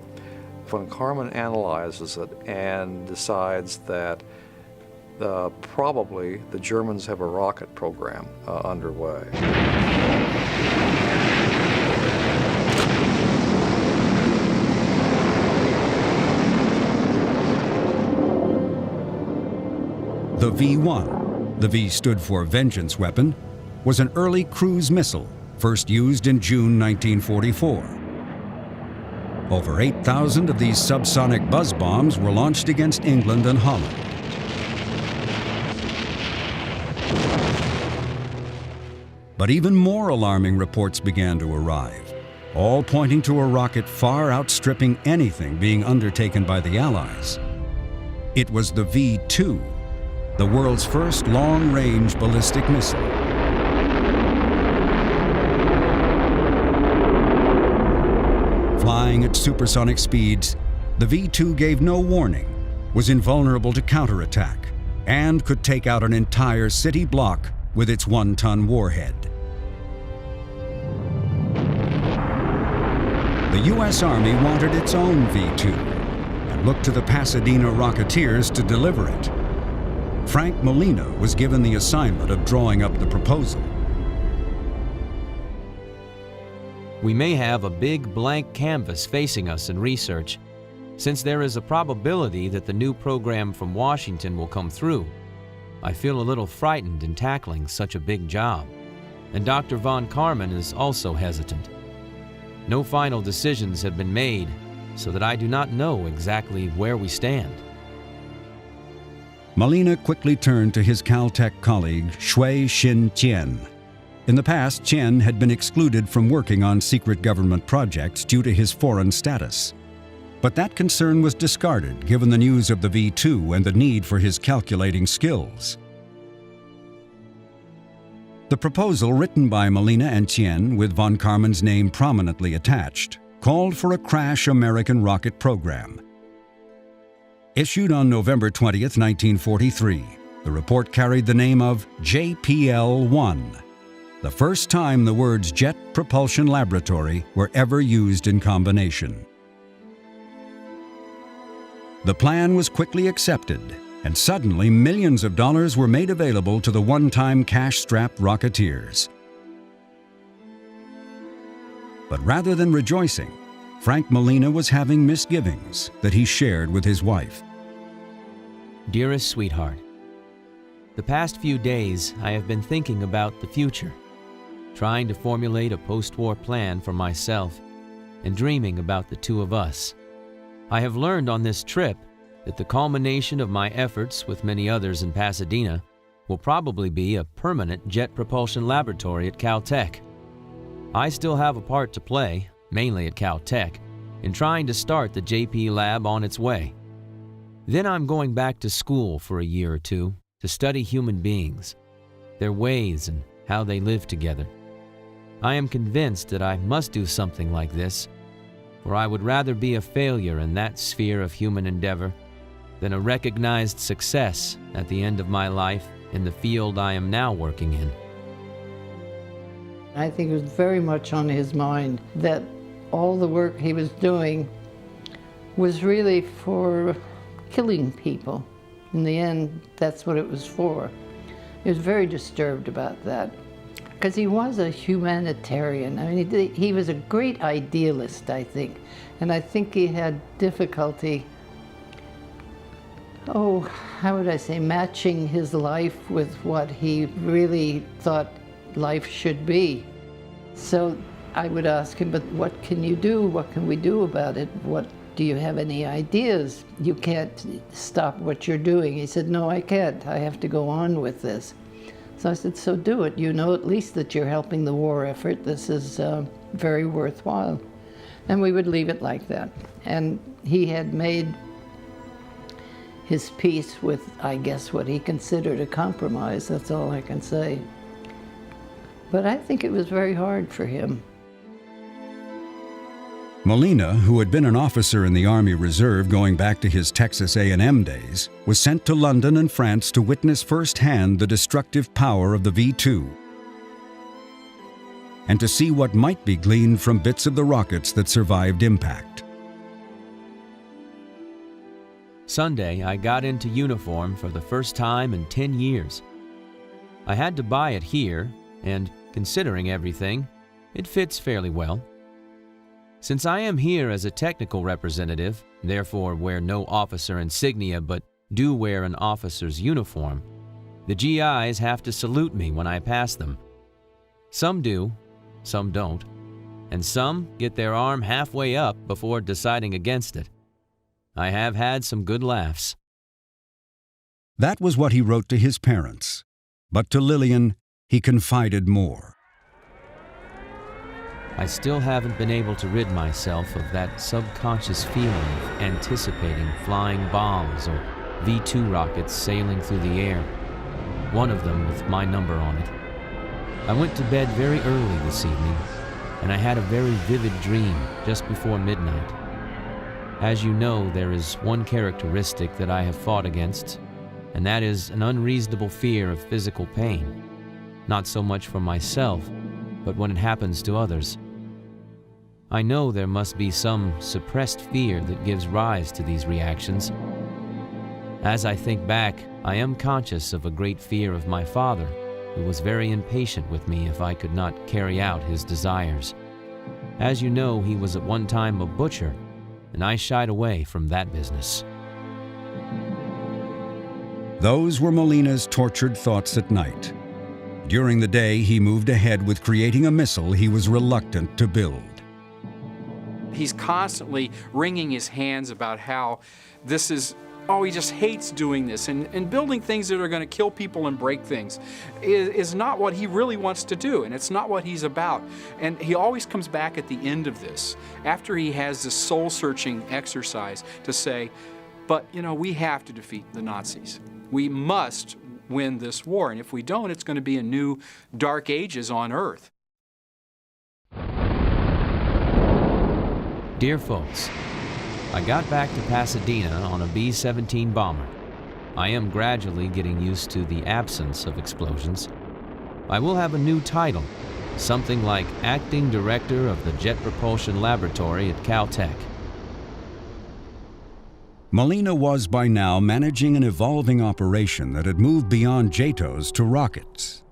Von Karman analyzes it and decides that probably the Germans have a rocket program underway. The V-1, the V stood for Vengeance Weapon, was an early cruise missile, first used in June 1944. Over 8,000 of these subsonic buzz bombs were launched against England and Holland. But even more alarming reports began to arrive, all pointing to a rocket far outstripping anything being undertaken by the Allies. It was the V-2, the world's first long-range ballistic missile. Flying at supersonic speeds, the V-2 gave no warning, was invulnerable to counterattack, and could take out an entire city block with its 1-ton warhead. The U.S. Army wanted its own V-2 and looked to the Pasadena Rocketeers to deliver it. Frank Malina was given the assignment of drawing up the proposal. We may have a big blank canvas facing us in research, since there is a probability that the new program from Washington will come through. I feel a little frightened in tackling such a big job, and Dr. von Karman is also hesitant. No final decisions have been made, so that I do not know exactly where we stand. Malina quickly turned to his Caltech colleague, Shui Shin Tien. In the past, Tien had been excluded from working on secret government projects due to his foreign status. But that concern was discarded given the news of the V2 and the need for his calculating skills. The proposal written by Malina and Tien, with von Karman's name prominently attached, called for a crash American rocket program. Issued on November 20th, 1943, the report carried the name of JPL-1, the first time the words Jet Propulsion Laboratory were ever used in combination. The plan was quickly accepted, and suddenly millions of dollars were made available to the one-time cash-strapped Rocketeers. But rather than rejoicing, Frank Malina was having misgivings that he shared with his wife. Dearest sweetheart, the past few days I have been thinking about the future, trying to formulate a post-war plan for myself and dreaming about the two of us. I have learned on this trip that the culmination of my efforts with many others in Pasadena will probably be a permanent Jet Propulsion Laboratory at Caltech. I still have a part to play, mainly at Caltech, in trying to start the JP lab on its way. Then I'm going back to school for a year or two to study human beings, their ways and how they live together. I am convinced that I must do something like this, for I would rather be a failure in that sphere of human endeavor than a recognized success at the end of my life in the field I am now working in. I think it was very much on his mind that all the work he was doing was really for killing people. In the end, that's what it was for. He was very disturbed about that, because he was a humanitarian. I mean, he was a great idealist, I think, and I think he had difficulty, how would I say, matching his life with what he really thought life should be. So I would ask him, but what can you do? What can we do about it? Do you have any ideas? You can't stop what you're doing. He said, no, I can't. I have to go on with this. So I said, so do it. You know at least that you're helping the war effort. This is very worthwhile. And we would leave it like that. And he had made his peace with, I guess, what he considered a compromise. That's all I can say. But I think it was very hard for him. Malina, who had been an officer in the Army Reserve going back to his Texas A&M days, was sent to London and France to witness firsthand the destructive power of the V2 and to see what might be gleaned from bits of the rockets that survived impact. Sunday, I got into uniform for the first time in 10 years. I had to buy it here, and considering everything, it fits fairly well. Since I am here as a technical representative, therefore wear no officer insignia but do wear an officer's uniform, the GIs have to salute me when I pass them. Some do, some don't, and some get their arm halfway up before deciding against it. I have had some good laughs. That was what he wrote to his parents, but to Lillian, he confided more. I still haven't been able to rid myself of that subconscious feeling of anticipating flying bombs or V2 rockets sailing through the air, one of them with my number on it. I went to bed very early this evening, and I had a very vivid dream just before midnight. As you know, there is one characteristic that I have fought against, and that is an unreasonable fear of physical pain, not so much for myself, but when it happens to others. I know there must be some suppressed fear that gives rise to these reactions. As I think back, I am conscious of a great fear of my father, who was very impatient with me if I could not carry out his desires. As you know, he was at one time a butcher, and I shied away from that business. Those were Malina's tortured thoughts at night. During the day, he moved ahead with creating a missile he was reluctant to build. He's constantly wringing his hands about how this is, oh, he just hates doing this. And building things that are going to kill people and break things is not what he really wants to do, and it's not what he's about. And he always comes back at the end of this, after he has this soul-searching exercise, to say, but, you know, we have to defeat the Nazis. We must win this war, and if we don't, it's going to be a new dark ages on Earth. Dear folks, I got back to Pasadena on a B-17 bomber. I am gradually getting used to the absence of explosions. I will have a new title, something like Acting Director of the Jet Propulsion Laboratory at Caltech. Malina was by now managing an evolving operation that had moved beyond JATOs to rockets.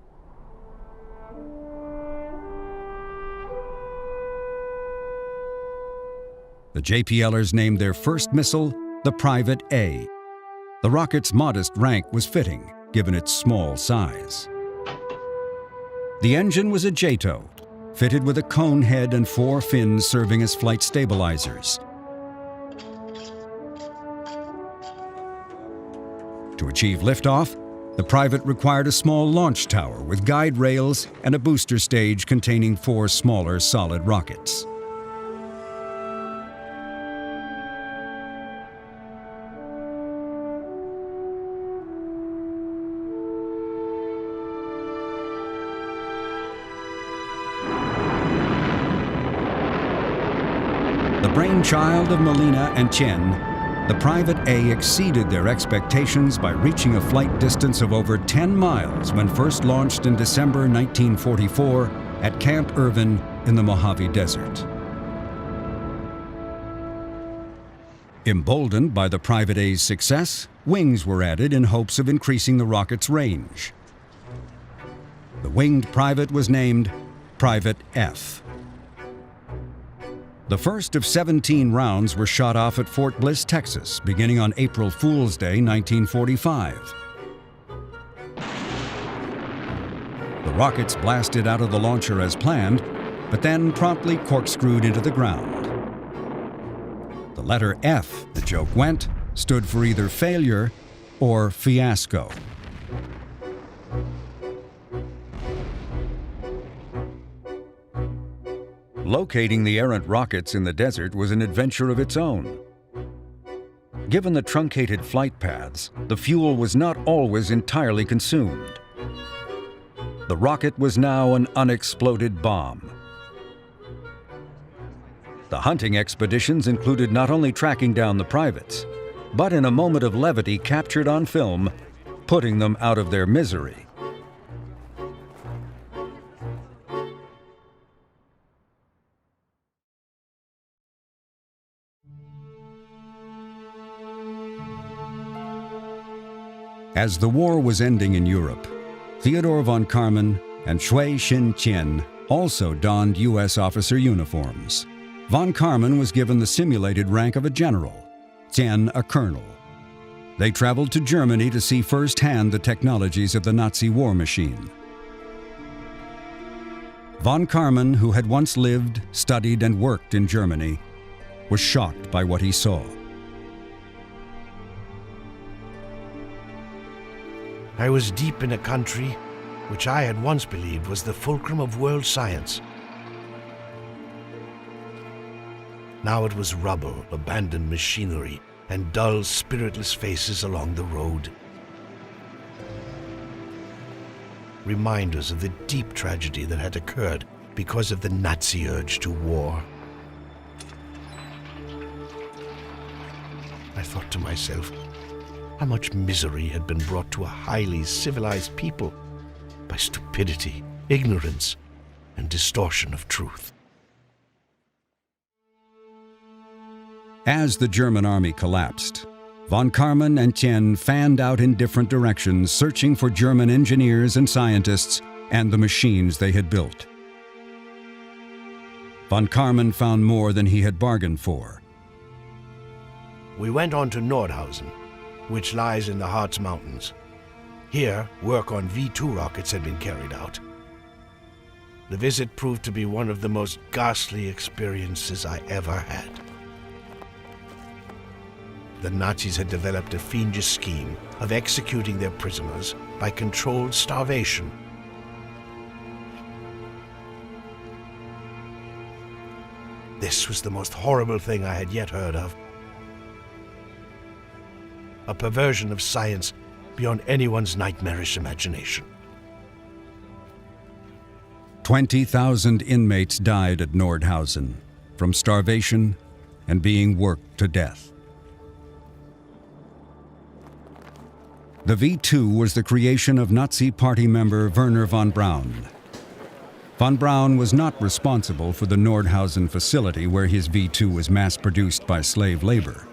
The JPLers named their first missile the Private A. The rocket's modest rank was fitting, given its small size. The engine was a JATO, fitted with a cone head and 4 fins serving as flight stabilizers. To achieve liftoff, the Private required a small launch tower with guide rails and a booster stage containing 4 smaller solid rockets. The brainchild of Malina and Chen, the Private A exceeded their expectations by reaching a flight distance of over 10 miles when first launched in December 1944 at Camp Irvin in the Mojave Desert. Emboldened by the Private A's success, wings were added in hopes of increasing the rocket's range. The winged Private was named Private F. The first of 17 rounds were shot off at Fort Bliss, Texas, beginning on April Fool's Day, 1945. The rockets blasted out of the launcher as planned, but then promptly corkscrewed into the ground. The letter F, the joke went, stood for either failure or fiasco. Locating the errant rockets in the desert was an adventure of its own. Given the truncated flight paths, the fuel was not always entirely consumed. The rocket was now an unexploded bomb. The hunting expeditions included not only tracking down the privates, but in a moment of levity captured on film, putting them out of their misery. As the war was ending in Europe, Theodore von Karman and Shui Xin-Qian also donned U.S. officer uniforms. Von Karman was given the simulated rank of a general, Qian a colonel. They traveled to Germany to see firsthand the technologies of the Nazi war machine. Von Karman, who had once lived, studied, and worked in Germany, was shocked by what he saw. I was deep in a country which I had once believed was the fulcrum of world science. Now it was rubble, abandoned machinery, and dull, spiritless faces along the road. Reminders of the deep tragedy that had occurred because of the Nazi urge to war. I thought to myself, how much misery had been brought to a highly civilized people by stupidity, ignorance, and distortion of truth. As the German army collapsed, von Karman and Qian fanned out in different directions, searching for German engineers and scientists and the machines they had built. Von Karman found more than he had bargained for. We went on to Nordhausen, which lies in the Harz Mountains. Here, work on V-2 rockets had been carried out. The visit proved to be one of the most ghastly experiences I ever had. The Nazis had developed a fiendish scheme of executing their prisoners by controlled starvation. This was the most horrible thing I had yet heard of. A perversion of science beyond anyone's nightmarish imagination. 20,000 inmates died at Nordhausen from starvation and being worked to death. The V-2 was the creation of Nazi Party member Werner von Braun. Von Braun was not responsible for the Nordhausen facility where his V-2 was mass-produced by slave labor,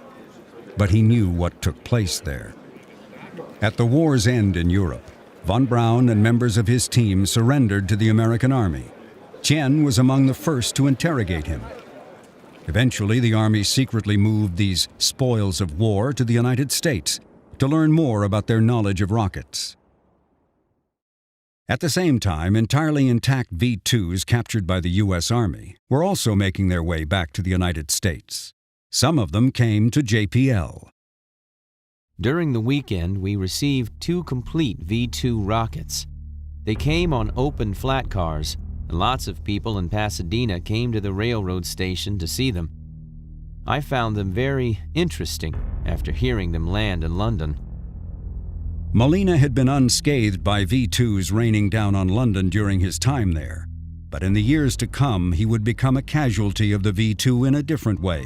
but he knew what took place there. At the war's end in Europe, von Braun and members of his team surrendered to the American Army. Tien was among the first to interrogate him. Eventually, the Army secretly moved these spoils of war to the United States to learn more about their knowledge of rockets. At the same time, entirely intact V-2s captured by the U.S. Army were also making their way back to the United States. Some of them came to JPL. During the weekend, we received 2 complete V-2 rockets. They came on open flat cars, and lots of people in Pasadena came to the railroad station to see them. I found them very interesting after hearing them land in London. Malina had been unscathed by V-2s raining down on London during his time there, but in the years to come he would become a casualty of the V-2 in a different way.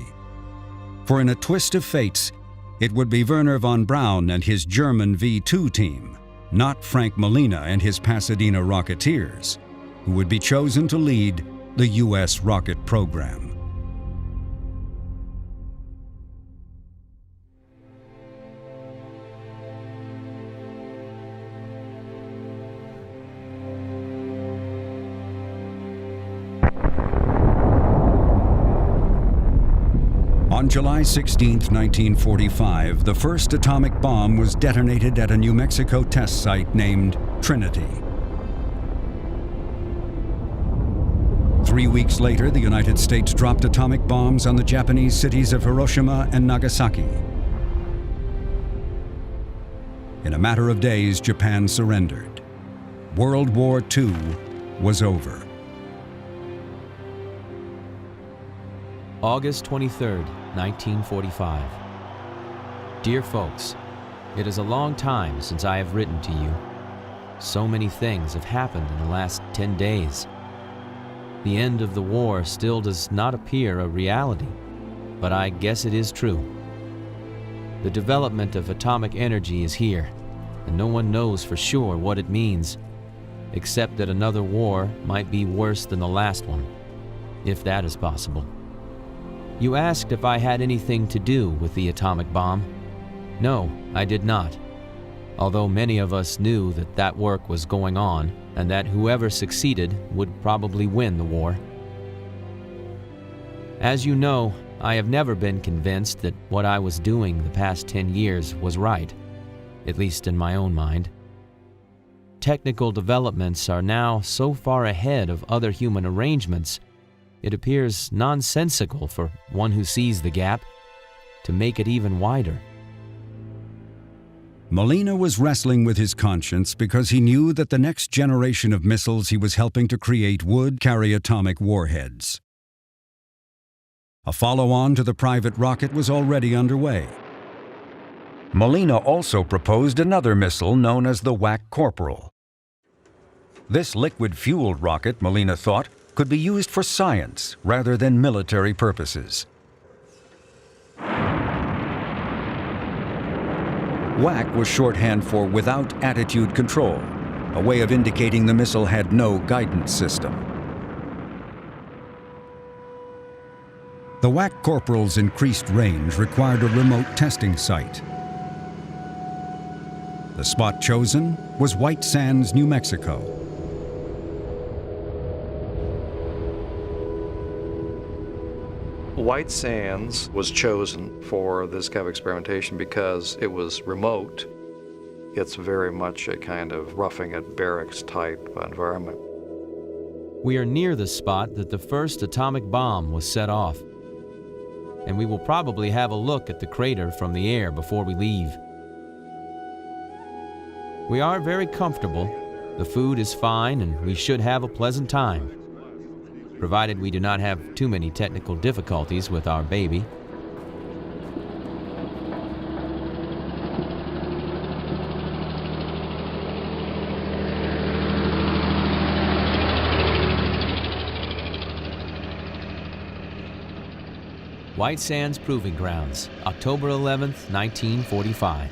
For in a twist of fates, it would be Werner von Braun and his German V-2 team, not Frank Malina and his Pasadena Rocketeers, who would be chosen to lead the U.S. rocket program. On July 16, 1945, the first atomic bomb was detonated at a New Mexico test site named Trinity. 3 weeks later, the United States dropped atomic bombs on the Japanese cities of Hiroshima and Nagasaki. In a matter of days, Japan surrendered. World War II was over. August 23rd, 1945. Dear folks, it is a long time since I have written to you. So many things have happened in the last 10 days. The end of the war still does not appear a reality, but I guess it is true. The development of atomic energy is here, and no one knows for sure what it means, except that another war might be worse than the last one, if that is possible. You asked if I had anything to do with the atomic bomb. No, I did not, although many of us knew that that work was going on and that whoever succeeded would probably win the war. As you know, I have never been convinced that what I was doing the past 10 years was right, at least in my own mind. Technical developments are now so far ahead of other human arrangements, it appears nonsensical for one who sees the gap to make it even wider. Malina was wrestling with his conscience because he knew that the next generation of missiles he was helping to create would carry atomic warheads. A follow-on to the private rocket was already underway. Malina also proposed another missile known as the Wack Corporal. This liquid-fueled rocket, Malina thought, could be used for science rather than military purposes. WAC was shorthand for Without Attitude Control, a way of indicating the missile had no guidance system. The WAC Corporal's increased range required a remote testing site. The spot chosen was White Sands, New Mexico. White Sands was chosen for this kind of experimentation because it was remote. It's very much a kind of roughing it barracks type environment. We are near the spot that the first atomic bomb was set off, and we will probably have a look at the crater from the air before we leave. We are very comfortable, the food is fine, and we should have a pleasant time, provided we do not have too many technical difficulties with our baby. White Sands Proving Grounds, October 11th, 1945.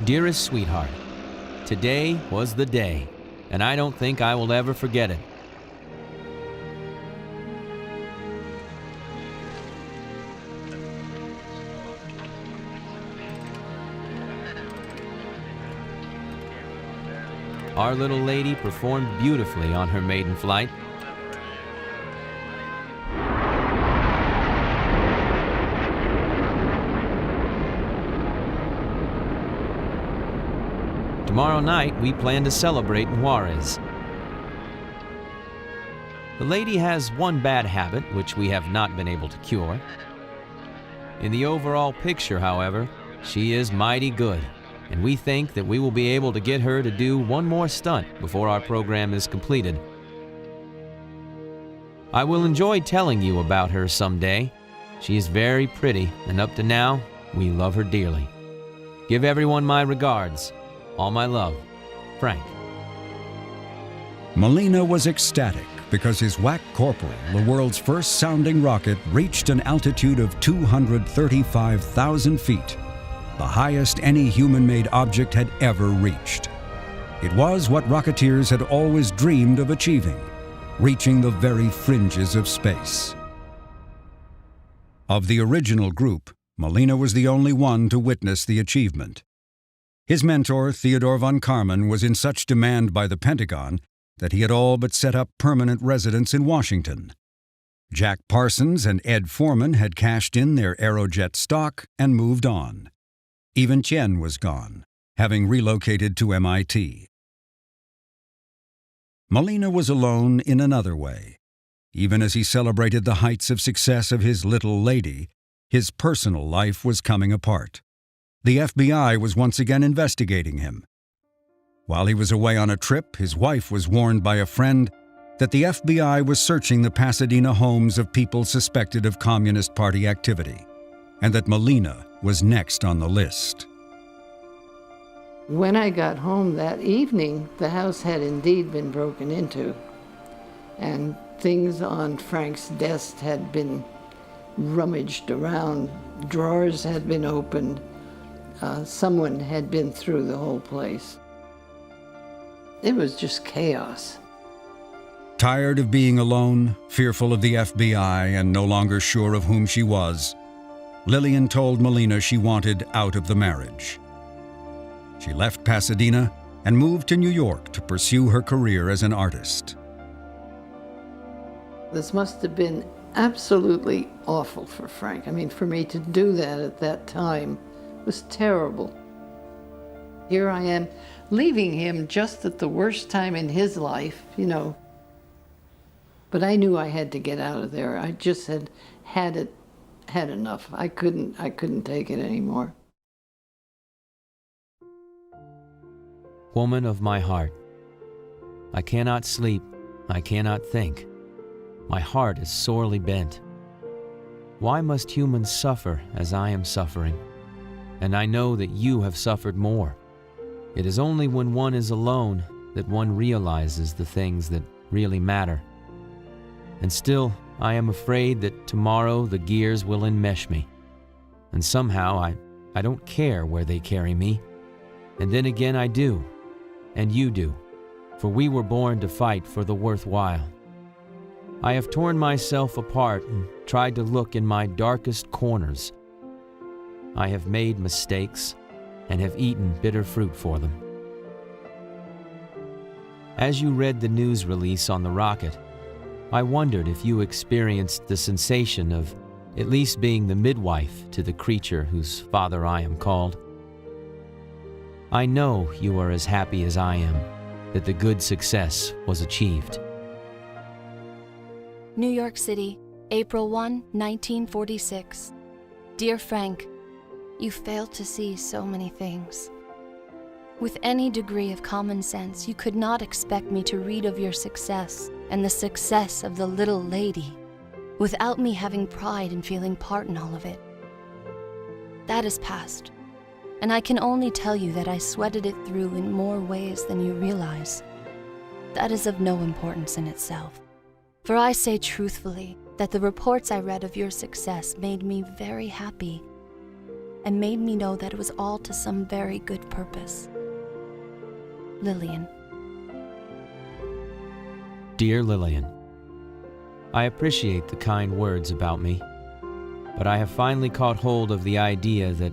Dearest sweetheart, today was the day, and I don't think I will ever forget it. Our little lady performed beautifully on her maiden flight. Tomorrow night, we plan to celebrate in Juarez. The lady has one bad habit, which we have not been able to cure. In the overall picture, however, she is mighty good, and we think that we will be able to get her to do one more stunt before our program is completed. I will enjoy telling you about her someday. She is very pretty, and up to now, we love her dearly. Give everyone my regards. All my love, Frank. Malina was ecstatic because his WAC Corporal, the world's first sounding rocket, reached an altitude of 235,000 feet, the highest any human-made object had ever reached. It was what Rocketeers had always dreamed of achieving, reaching the very fringes of space. Of the original group, Malina was the only one to witness the achievement. His mentor, Theodore von Karman, was in such demand by the Pentagon that he had all but set up permanent residence in Washington. Jack Parsons and Ed Foreman had cashed in their Aerojet stock and moved on. Even Tien was gone, having relocated to MIT. Malina was alone in another way. Even as he celebrated the heights of success of his little lady, his personal life was coming apart. The FBI was once again investigating him. While he was away on a trip, his wife was warned by a friend that the FBI was searching the Pasadena homes of people suspected of Communist Party activity, and that Malina was next on the list. When I got home that evening, the house had indeed been broken into, and things on Frank's desk had been rummaged around, drawers had been opened. Someone had been through the whole place. It was just chaos. Tired of being alone, fearful of the FBI, and no longer sure of whom she was, Lillian told Malina she wanted out of the marriage. She left Pasadena and moved to New York to pursue her career as an artist. This must have been absolutely awful for Frank. I mean, for me to do that at that time was terrible. Here I am, leaving him just at the worst time in his life, you know. But I knew I had to get out of there. I just had enough. I couldn't take it anymore. Woman of my heart, I cannot sleep, I cannot think. My heart is sorely bent. Why must humans suffer as I am suffering? And I know that you have suffered more. It is only when one is alone that one realizes the things that really matter. And still, I am afraid that tomorrow the gears will enmesh me. And somehow I don't care where they carry me. And then again I do. And you do. For we were born to fight for the worthwhile. I have torn myself apart and tried to look in my darkest corners. I have made mistakes and have eaten bitter fruit for them. As you read the news release on the rocket, I wondered if you experienced the sensation of at least being the midwife to the creature whose father I am called. I know you are as happy as I am that the good success was achieved. New York City, April 1, 1946. Dear Frank, you failed to see so many things. With any degree of common sense, you could not expect me to read of your success and the success of the little lady without me having pride and feeling part in all of it. That is past, and I can only tell you that I sweated it through in more ways than you realize. That is of no importance in itself, for I say truthfully that the reports I read of your success made me very happy and made me know that it was all to some very good purpose. Lillian. Dear Lillian, I appreciate the kind words about me, but I have finally caught hold of the idea that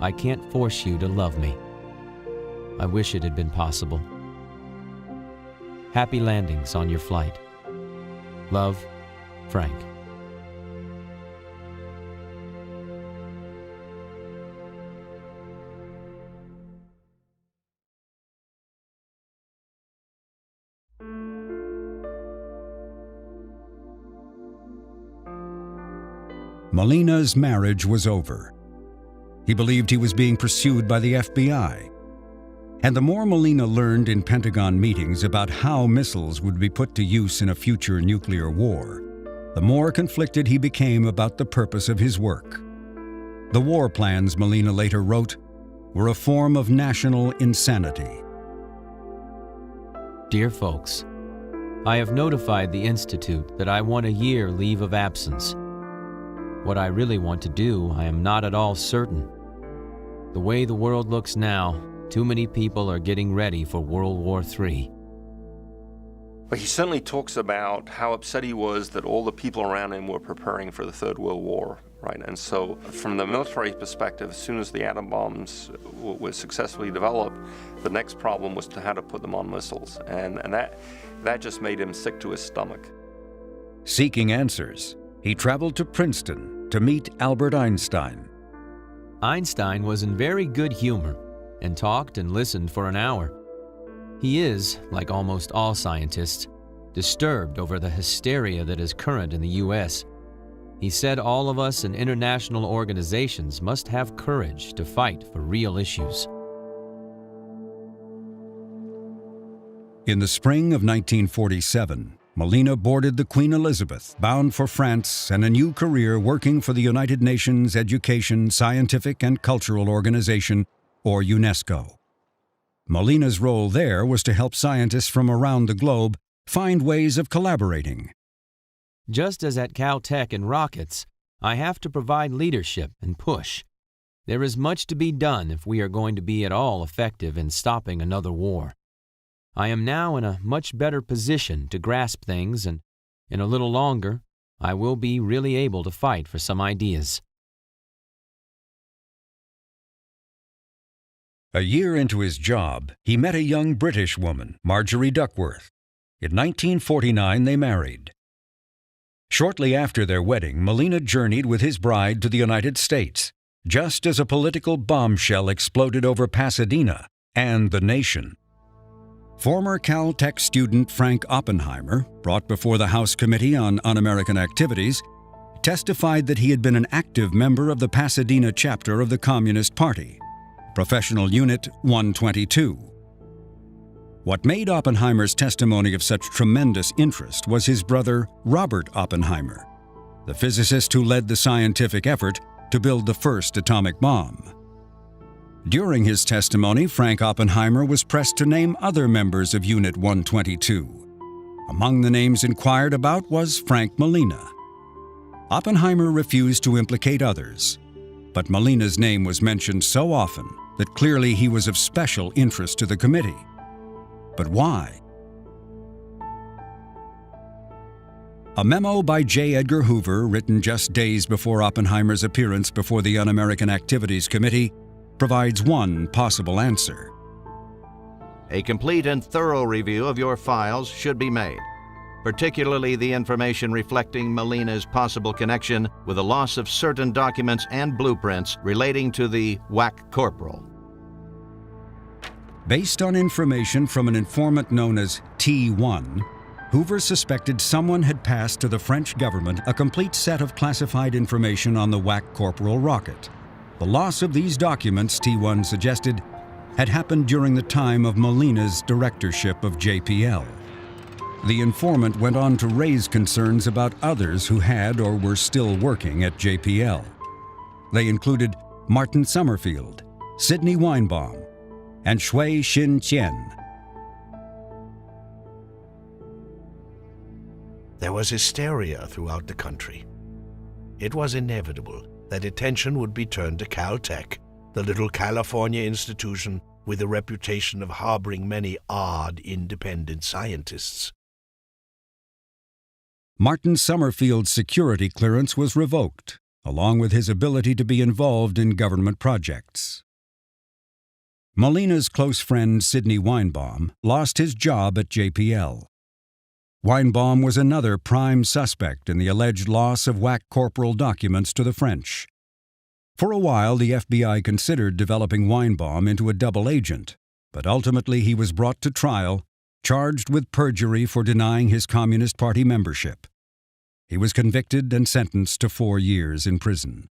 I can't force you to love me. I wish it had been possible. Happy landings on your flight. Love, Frank. Malina's marriage was over. He believed he was being pursued by the FBI. And the more Malina learned in Pentagon meetings about how missiles would be put to use in a future nuclear war, the more conflicted he became about the purpose of his work. The war plans, Malina later wrote, were a form of national insanity. Dear folks, I have notified the Institute that I want a year leave of absence. What I really want to do, I am not at all certain. The way the world looks now, too many people are getting ready for World War III. But he certainly talks about how upset he was that all the people around him were preparing for the Third World War, right? And so from the military perspective, as soon as the atom bombs were successfully developed, the next problem was how to put them on missiles. And that just made him sick to his stomach. Seeking answers, he traveled to Princeton to meet Albert Einstein. Einstein was in very good humor and talked and listened for an hour. He is, like almost all scientists, disturbed over the hysteria that is current in the U.S. He said all of us in international organizations must have courage to fight for real issues. In the spring of 1947, Malina boarded the Queen Elizabeth, bound for France and a new career working for the United Nations Education, Scientific and Cultural Organization, or UNESCO. Malina's role there was to help scientists from around the globe find ways of collaborating. Just as at Caltech and rockets, I have to provide leadership and push. There is much to be done if we are going to be at all effective in stopping another war. I am now in a much better position to grasp things, and in a little longer, I will be really able to fight for some ideas. A year into his job, he met a young British woman, Marjorie Duckworth. In 1949, they married. Shortly after their wedding, Malina journeyed with his bride to the United States, just as a political bombshell exploded over Pasadena and the nation. Former Caltech student Frank Oppenheimer, brought before the House Committee on Un-American Activities, testified that he had been an active member of the Pasadena chapter of the Communist Party, Professional Unit 122. What made Oppenheimer's testimony of such tremendous interest was his brother Robert Oppenheimer, the physicist who led the scientific effort to build the first atomic bomb. During his testimony, Frank Oppenheimer was pressed to name other members of Unit 122. Among the names inquired about was Frank Malina. Oppenheimer refused to implicate others, but Malina's name was mentioned so often that clearly he was of special interest to the committee. But why? A memo by J. Edgar Hoover, written just days before Oppenheimer's appearance before the Un-American Activities Committee, provides one possible answer. A complete and thorough review of your files should be made. particularly the information reflecting Malina's possible connection with the loss of certain documents and blueprints relating to the WAC Corporal. Based on information from an informant known as T1, Hoover suspected someone had passed to the French government a complete set of classified information on the WAC Corporal rocket. The loss of these documents, T1 suggested, had happened during the time of Malina's directorship of JPL. The informant went on to raise concerns about others who had or were still working at JPL. They included Martin Summerfield, Sidney Weinbaum, and Shui Xin Qian. There was hysteria throughout the country. It was inevitable that attention would be turned to Caltech, the little California institution with a reputation of harboring many odd, independent scientists. Martin Summerfield's security clearance was revoked, along with his ability to be involved in government projects. Malina's close friend Sidney Weinbaum lost his job at JPL. Weinbaum was another prime suspect in the alleged loss of WAC Corporal documents to the French. For a while, the FBI considered developing Weinbaum into a double agent, but ultimately he was brought to trial, charged with perjury for denying his Communist Party membership. He was convicted and sentenced to 4 years in prison.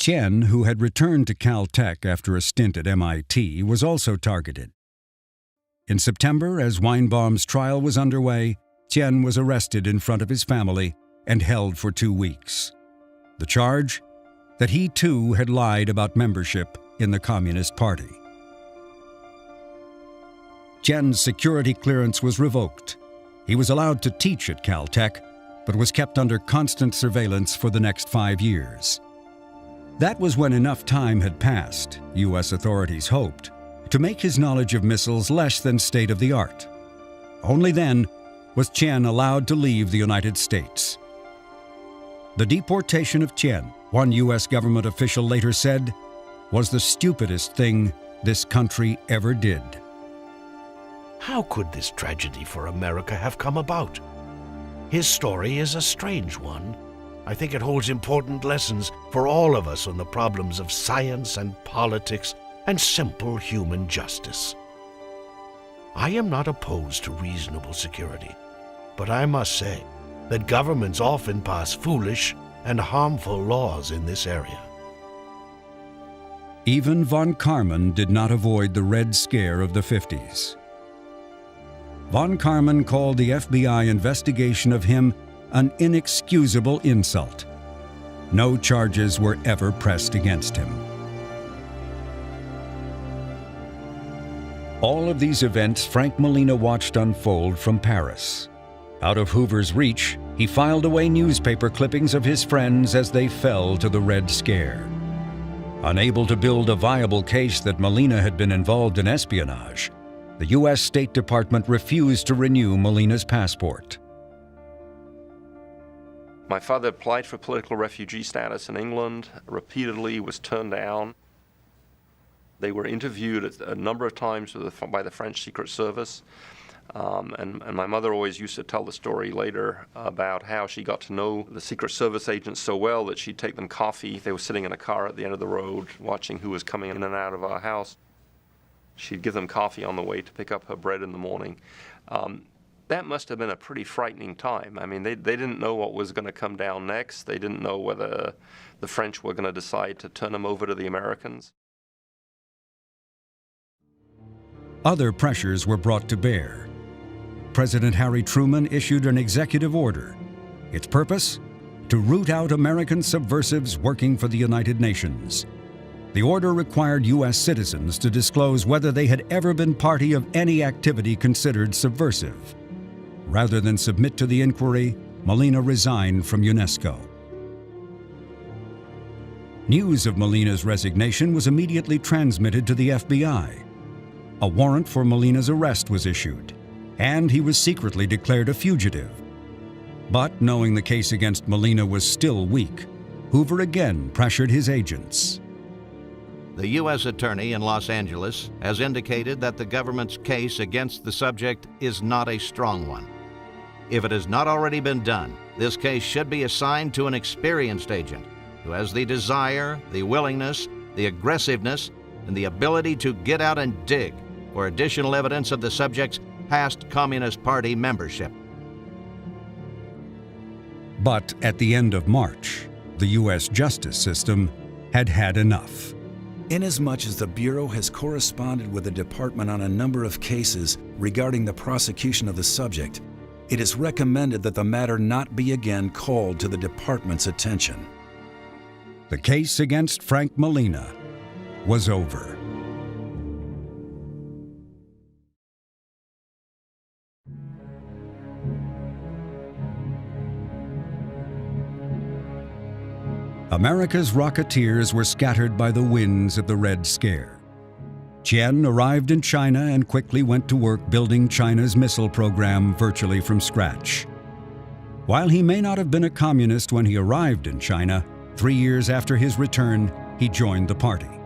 Qian, who had returned to Caltech after a stint at MIT, was also targeted. In September, as Weinbaum's trial was underway, Qian was arrested in front of his family and held for 2 weeks. The charge? That he too had lied about membership in the Communist Party. Qian's security clearance was revoked. He was allowed to teach at Caltech, but was kept under constant surveillance for the next 5 years. That was when enough time had passed, U.S. authorities hoped, to make his knowledge of missiles less than state-of-the-art. Only then was Qian allowed to leave the United States. The deportation of Qian, one U.S. government official later said, was the stupidest thing this country ever did. How could this tragedy for America have come about? His story is a strange one. I think it holds important lessons for all of us on the problems of science and politics and simple human justice. I am not opposed to reasonable security, but I must say that governments often pass foolish and harmful laws in this area. Even von Karman did not avoid the Red Scare of the 50s. Von Karman called the FBI investigation of him an inexcusable insult. No charges were ever pressed against him. All of these events Frank Malina watched unfold from Paris. Out of Hoover's reach, he filed away newspaper clippings of his friends as they fell to the Red Scare. Unable to build a viable case that Malina had been involved in espionage, the U.S. State Department refused to renew Malina's passport. My father applied for political refugee status in England, repeatedly was turned down. They were interviewed a number of times by the French Secret Service. And my mother always used to tell the story later about how she got to know the Secret Service agents so well that she'd take them coffee. They were sitting in a car at the end of the road watching who was coming in and out of our house. She'd give them coffee on the way to pick up her bread in the morning. That must have been a pretty frightening time. I mean, they didn't know what was going to come down next. They didn't know whether the French were going to decide to turn them over to the Americans. Other pressures were brought to bear. President Harry Truman issued an executive order. Its purpose? To root out American subversives working for the United Nations. The order required U.S. citizens to disclose whether they had ever been party of any activity considered subversive. Rather than submit to the inquiry, Malina resigned from UNESCO. News of Malina's resignation was immediately transmitted to the FBI. A warrant for Malina's arrest was issued, and he was secretly declared a fugitive. But knowing the case against Malina was still weak, Hoover again pressured his agents. The U.S. Attorney in Los Angeles has indicated that the government's case against the subject is not a strong one. If it has not already been done, this case should be assigned to an experienced agent who has the desire, the willingness, the aggressiveness, and the ability to get out and dig for additional evidence of the subject's past Communist Party membership. But at the end of March, the U.S. justice system had had enough. Inasmuch as the Bureau has corresponded with the Department on a number of cases regarding the prosecution of the subject, it is recommended that the matter not be again called to the Department's attention. The case against Frank Malina was over. America's Rocketeers were scattered by the winds of the Red Scare. Qian arrived in China and quickly went to work building China's missile program virtually from scratch. While he may not have been a communist when he arrived in China, 3 years after his return, he joined the party.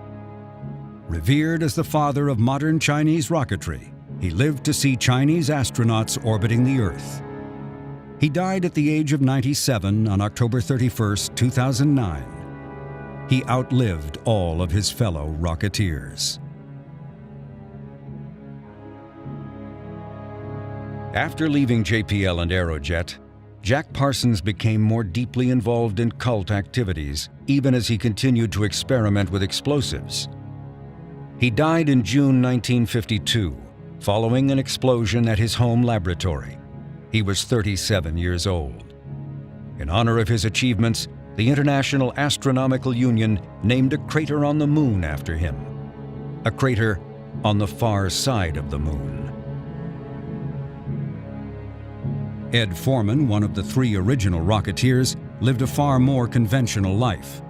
Revered as the father of modern Chinese rocketry, he lived to see Chinese astronauts orbiting the Earth. He died at the age of 97 on October 31, 2009. He outlived all of his fellow Rocketeers. After leaving JPL and Aerojet, Jack Parsons became more deeply involved in cult activities, even as he continued to experiment with explosives. He died in June 1952, following an explosion at his home laboratory. He was 37 years old. In honor of his achievements, the International Astronomical Union named a crater on the Moon after him, a crater on the far side of the Moon. Ed Foreman, one of the 3 original Rocketeers, lived a far more conventional life.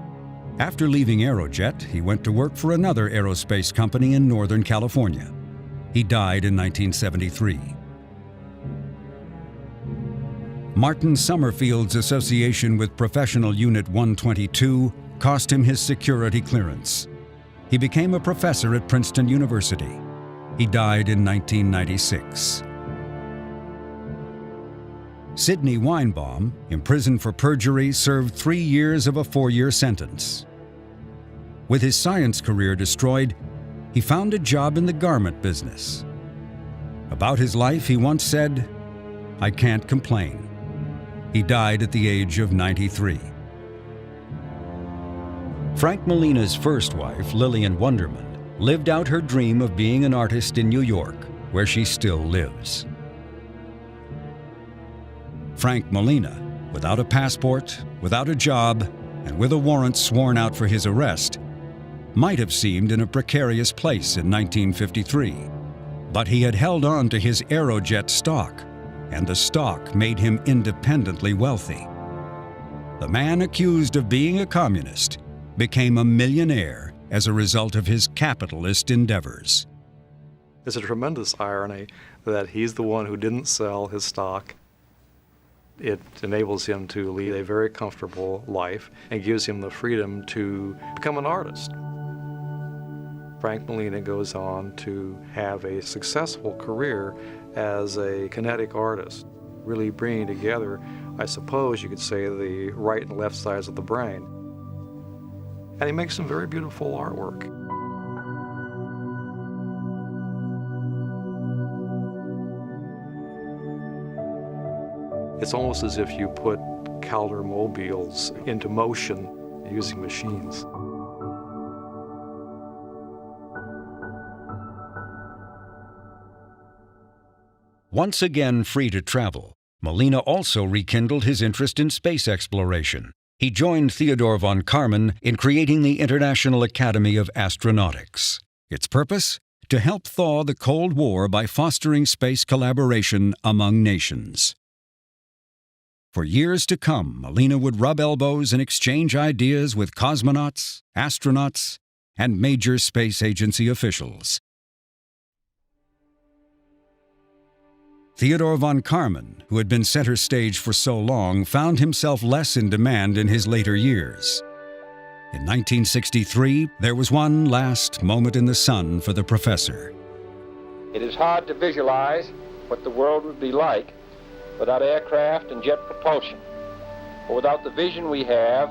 After leaving Aerojet, he went to work for another aerospace company in Northern California. He died in 1973. Martin Summerfield's association with Professional Unit 122 cost him his security clearance. He became a professor at Princeton University. He died in 1996. Sidney Weinbaum, imprisoned for perjury, served 3 years of a 4-year sentence. With his science career destroyed, he found a job in the garment business. About his life, he once said, "I can't complain." He died at the age of 93. Frank Malina's first wife, Lillian Wunderman, lived out her dream of being an artist in New York, where she still lives. Frank Malina, without a passport, without a job, and with a warrant sworn out for his arrest, might have seemed in a precarious place in 1953. But he had held on to his Aerojet stock, and the stock made him independently wealthy. The man accused of being a communist became a millionaire as a result of his capitalist endeavors. It's a tremendous irony that he's the one who didn't sell his stock. It enables him to lead a very comfortable life and gives him the freedom to become an artist. Frank Malina goes on to have a successful career as a kinetic artist, really bringing together, I suppose you could say, the right and left sides of the brain. And he makes some very beautiful artwork. It's almost as if you put Calder mobiles into motion using machines. Once again free to travel, Malina also rekindled his interest in space exploration. He joined Theodore von Karman in creating the International Academy of Astronautics. Its purpose? To help thaw the Cold War by fostering space collaboration among nations. For years to come, Malina would rub elbows and exchange ideas with cosmonauts, astronauts, and major space agency officials. Theodore von Karman, who had been center stage for so long, found himself less in demand in his later years. In 1963, there was one last moment in the sun for the professor. It is hard to visualize what the world would be like without aircraft and jet propulsion, or without the vision we have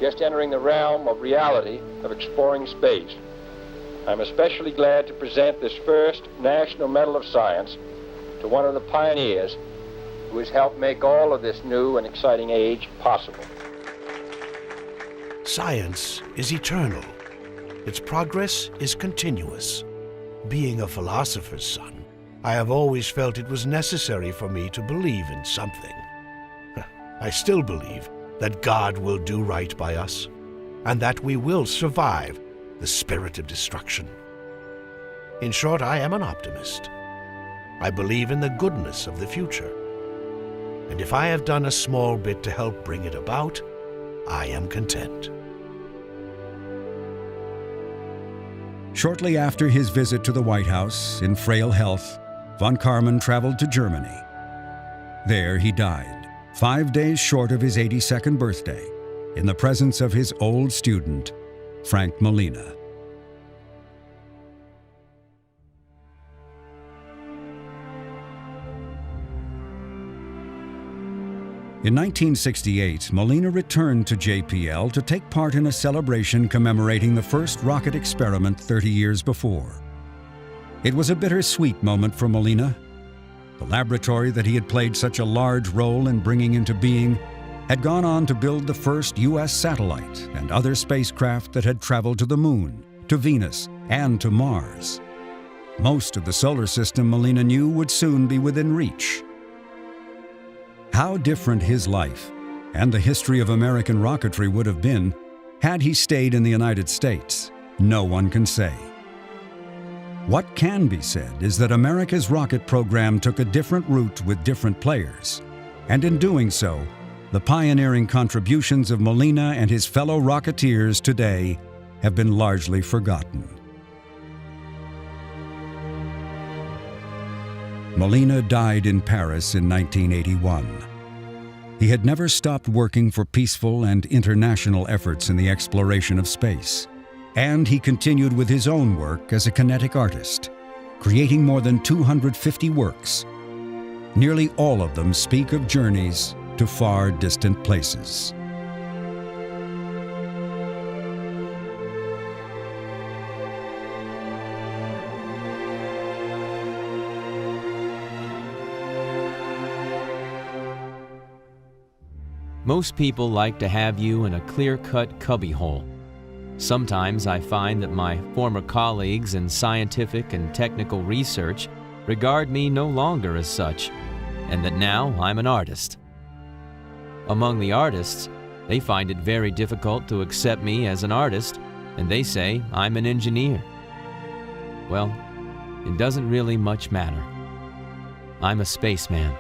just entering the realm of reality of exploring space. I'm especially glad to present this first National Medal of Science to one of the pioneers who has helped make all of this new and exciting age possible. Science is eternal. Its progress is continuous. Being a philosopher's son, I have always felt it was necessary for me to believe in something. I still believe that God will do right by us, and that we will survive the spirit of destruction. In short, I am an optimist. I believe in the goodness of the future. And if I have done a small bit to help bring it about, I am content. Shortly after his visit to the White House in frail health, von Karman traveled to Germany. There he died, 5 days short of his 82nd birthday, in the presence of his old student, Frank Malina. In 1968, Malina returned to JPL to take part in a celebration commemorating the first rocket experiment 30 years before. It was a bittersweet moment for Malina. The laboratory that he had played such a large role in bringing into being had gone on to build the first U.S. satellite and other spacecraft that had traveled to the Moon, to Venus, and to Mars. Most of the solar system Malina knew would soon be within reach. How different his life and the history of American rocketry would have been had he stayed in the United States, no one can say. What can be said is that America's rocket program took a different route with different players, and in doing so, the pioneering contributions of Malina and his fellow Rocketeers today have been largely forgotten. Malina died in Paris in 1981. He had never stopped working for peaceful and international efforts in the exploration of space, and he continued with his own work as a kinetic artist, creating more than 250 works. Nearly all of them speak of journeys to far distant places. Most people like to have you in a clear-cut cubbyhole. Sometimes I find that my former colleagues in scientific and technical research regard me no longer as such, and that now I'm an artist. Among the artists, they find it very difficult to accept me as an artist, and they say I'm an engineer. Well, it doesn't really much matter. I'm a spaceman.